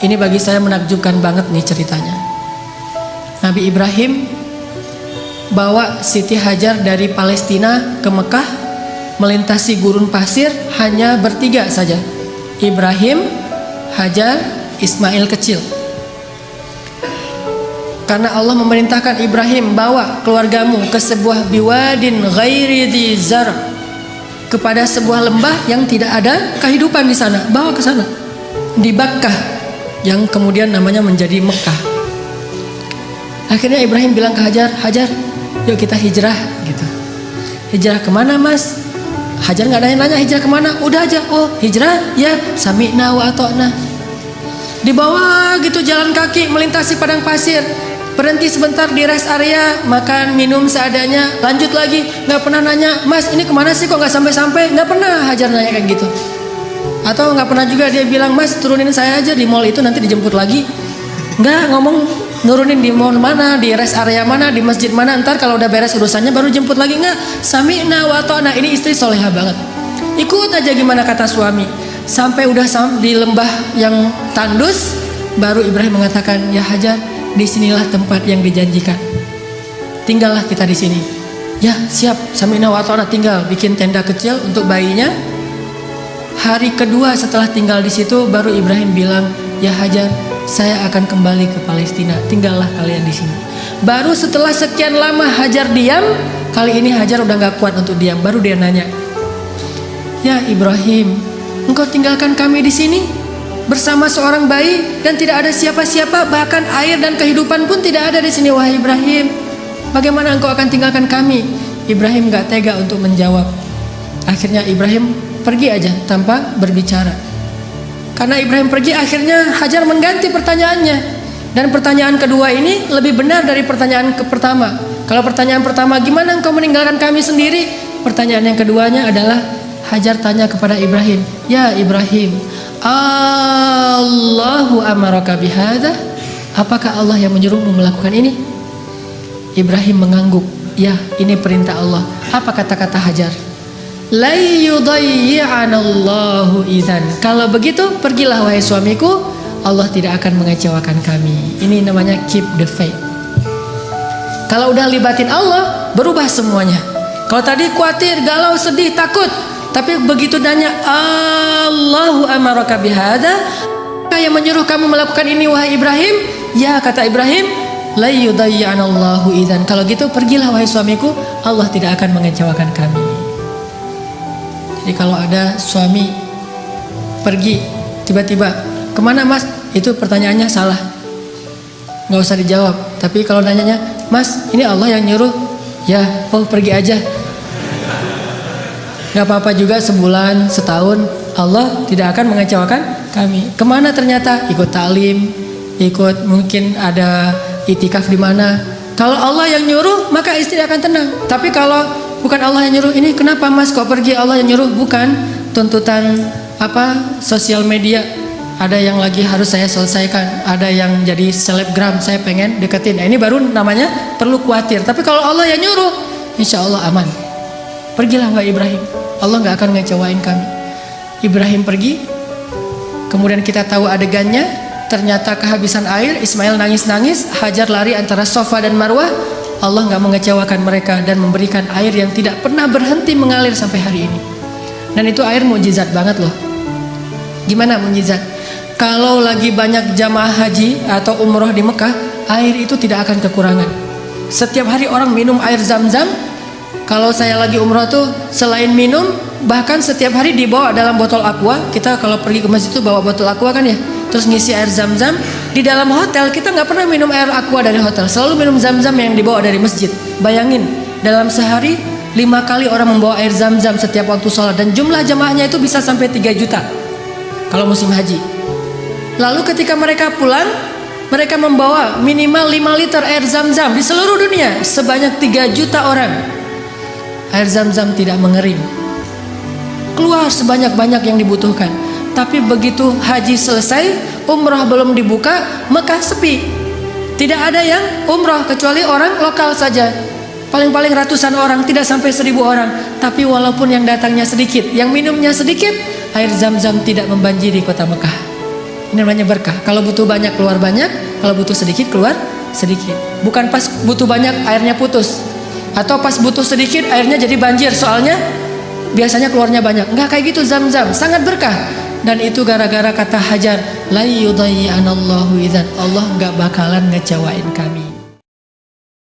Speaker 1: Ini bagi saya menakjubkan banget nih ceritanya. Nabi Ibrahim bawa Siti Hajar dari Palestina ke Mekah, melintasi gurun pasir hanya bertiga saja. Ibrahim, Hajar, Ismail kecil. Karena Allah memerintahkan Ibrahim, bawa keluargamu ke sebuah biwadin ghairi dzi zar, kepada sebuah lembah yang tidak ada kehidupan di sana, bawa ke sana. Di Bakkah yang kemudian namanya menjadi Mekah. Akhirnya Ibrahim bilang ke Hajar, "Hajar, yuk kita hijrah," gitu. "Hijrah kemana mas?" Hajar nggak nanya-nanya hijrah kemana, udah aja, "Oh hijrah, ya sami'na wa ata'na." Dibawa gitu jalan kaki melintasi padang pasir, berhenti sebentar di rest area, makan minum seadanya, lanjut lagi. Nggak pernah nanya, "Mas ini kemana sih kok nggak sampai-sampai?" Nggak pernah Hajar nanya kayak gitu. Atau nggak pernah juga dia bilang, "Mas turunin saya aja di mall itu nanti dijemput lagi." Nggak ngomong nurunin di mall mana, di rest area mana, di masjid mana, ntar kalau udah beres urusannya baru jemput lagi. Nggak, sami'na wa ata'na. Ini istri soleha banget, ikut aja gimana kata suami. Sampai udah di lembah yang tandus, baru Ibrahim mengatakan, "Ya Hajar, disinilah tempat yang dijanjikan." tinggallah kita di sini. Ya siap, sami'na wa ata'na, tinggal bikin tenda kecil untuk bayinya. Hari kedua setelah tinggal di situ baru Ibrahim bilang, ya Hajar, saya akan kembali ke Palestina, tinggallah kalian di sini. Baru setelah sekian lama Hajar diam, kali ini Hajar udah gak kuat untuk diam. Baru dia nanya, ya Ibrahim, engkau tinggalkan kami di sini bersama seorang bayi dan tidak ada siapa-siapa, bahkan air dan kehidupan pun tidak ada di sini, wahai Ibrahim. Bagaimana engkau akan tinggalkan kami? Ibrahim gak tega untuk menjawab. Akhirnya Ibrahim pergi aja tanpa berbicara. Karena Ibrahim pergi, akhirnya Hajar mengganti pertanyaannya. Dan pertanyaan kedua ini lebih benar dari pertanyaan pertama. Kalau pertanyaan pertama, gimana engkau meninggalkan kami sendiri? Pertanyaan yang keduanya adalah, Hajar tanya kepada Ibrahim, ya Ibrahim, Allahu amaraka bihadza? Apakah Allah yang menyuruhmu melakukan ini? Ibrahim mengangguk, ya ini perintah Allah. Apa kata-kata Hajar? La yudayyi'anallahu idzan. Kalau begitu pergilah wahai suamiku, Allah tidak akan mengecewakan kami. Ini namanya keep the faith. Kalau udah libatin Allah, berubah semuanya. Kalau tadi khawatir, galau, sedih, takut, tapi begitu nanya Allahu amaraka bihadza, yang menyuruh kamu melakukan ini wahai Ibrahim? Ya, kata Ibrahim, la yudayyi'anallahu idzan. Kalau gitu pergilah wahai suamiku, Allah tidak akan mengecewakan kami. Jadi kalau ada suami pergi tiba-tiba, kemana mas? Itu pertanyaannya salah, nggak usah dijawab. Tapi kalau nanyanya, mas ini Allah yang nyuruh, ya oh pergi aja. Nggak apa-apa juga sebulan, setahun, Allah tidak akan mengecewakan kami. Kemana ternyata? Ikut taklim, ikut mungkin ada itikaf di mana. Kalau Allah yang nyuruh, maka istri akan tenang. Tapi kalau bukan Allah yang nyuruh, ini kenapa mas kok pergi, Allah yang nyuruh? Bukan tuntutan sosial media. Ada yang lagi harus saya selesaikan, ada yang jadi selebgram, saya pengen deketin. Nah, ini baru namanya perlu khawatir. Tapi kalau Allah yang nyuruh, insya Allah aman. Pergilah wahai Ibrahim, Allah gak akan ngecewain kami. Ibrahim pergi, kemudian kita tahu adegannya. Ternyata kehabisan air, Ismail nangis-nangis, Hajar lari antara Safa dan Marwah. Allah gak mengecewakan mereka dan memberikan air yang tidak pernah berhenti mengalir sampai hari ini. Dan itu air mukjizat banget loh. Gimana mukjizat? Kalau lagi banyak jamaah haji atau umroh di Mekah, air itu tidak akan kekurangan. Setiap hari orang minum air Zam-Zam. Kalau saya lagi umroh tuh, selain minum, bahkan setiap hari dibawa dalam botol aqua. Kita kalau pergi ke masjid itu bawa botol aqua kan ya, terus ngisi air Zam-Zam. Di dalam hotel kita nggak pernah minum air aqua dari hotel, selalu minum Zam-Zam yang dibawa dari masjid. Bayangin, dalam sehari 5 kali orang membawa air Zam-Zam setiap waktu sholat, dan jumlah jamaahnya itu bisa sampai 3 juta kalau musim haji. Lalu ketika mereka pulang, mereka membawa minimal 5 liter air Zam-Zam di seluruh dunia, sebanyak 3 juta orang. Air Zam-Zam tidak mengering, keluar sebanyak-banyak yang dibutuhkan. Tapi begitu haji selesai, umroh belum dibuka, Mekah sepi. Tidak ada yang umroh kecuali orang lokal saja. Paling-paling ratusan orang, tidak sampai 1000 orang. Tapi walaupun yang datangnya sedikit, yang minumnya sedikit, air Zam-Zam tidak membanjiri kota Mekah. Ini namanya berkah. Kalau butuh banyak keluar banyak, kalau butuh sedikit keluar sedikit. Bukan pas butuh banyak airnya putus, atau pas butuh sedikit airnya jadi banjir, soalnya biasanya keluarnya banyak. Enggak kayak gitu Zam-Zam, sangat berkah. Dan itu gara-gara kata Hajar, la yudayyi'anallahu idzan. Allah enggak bakalan ngecewain kami.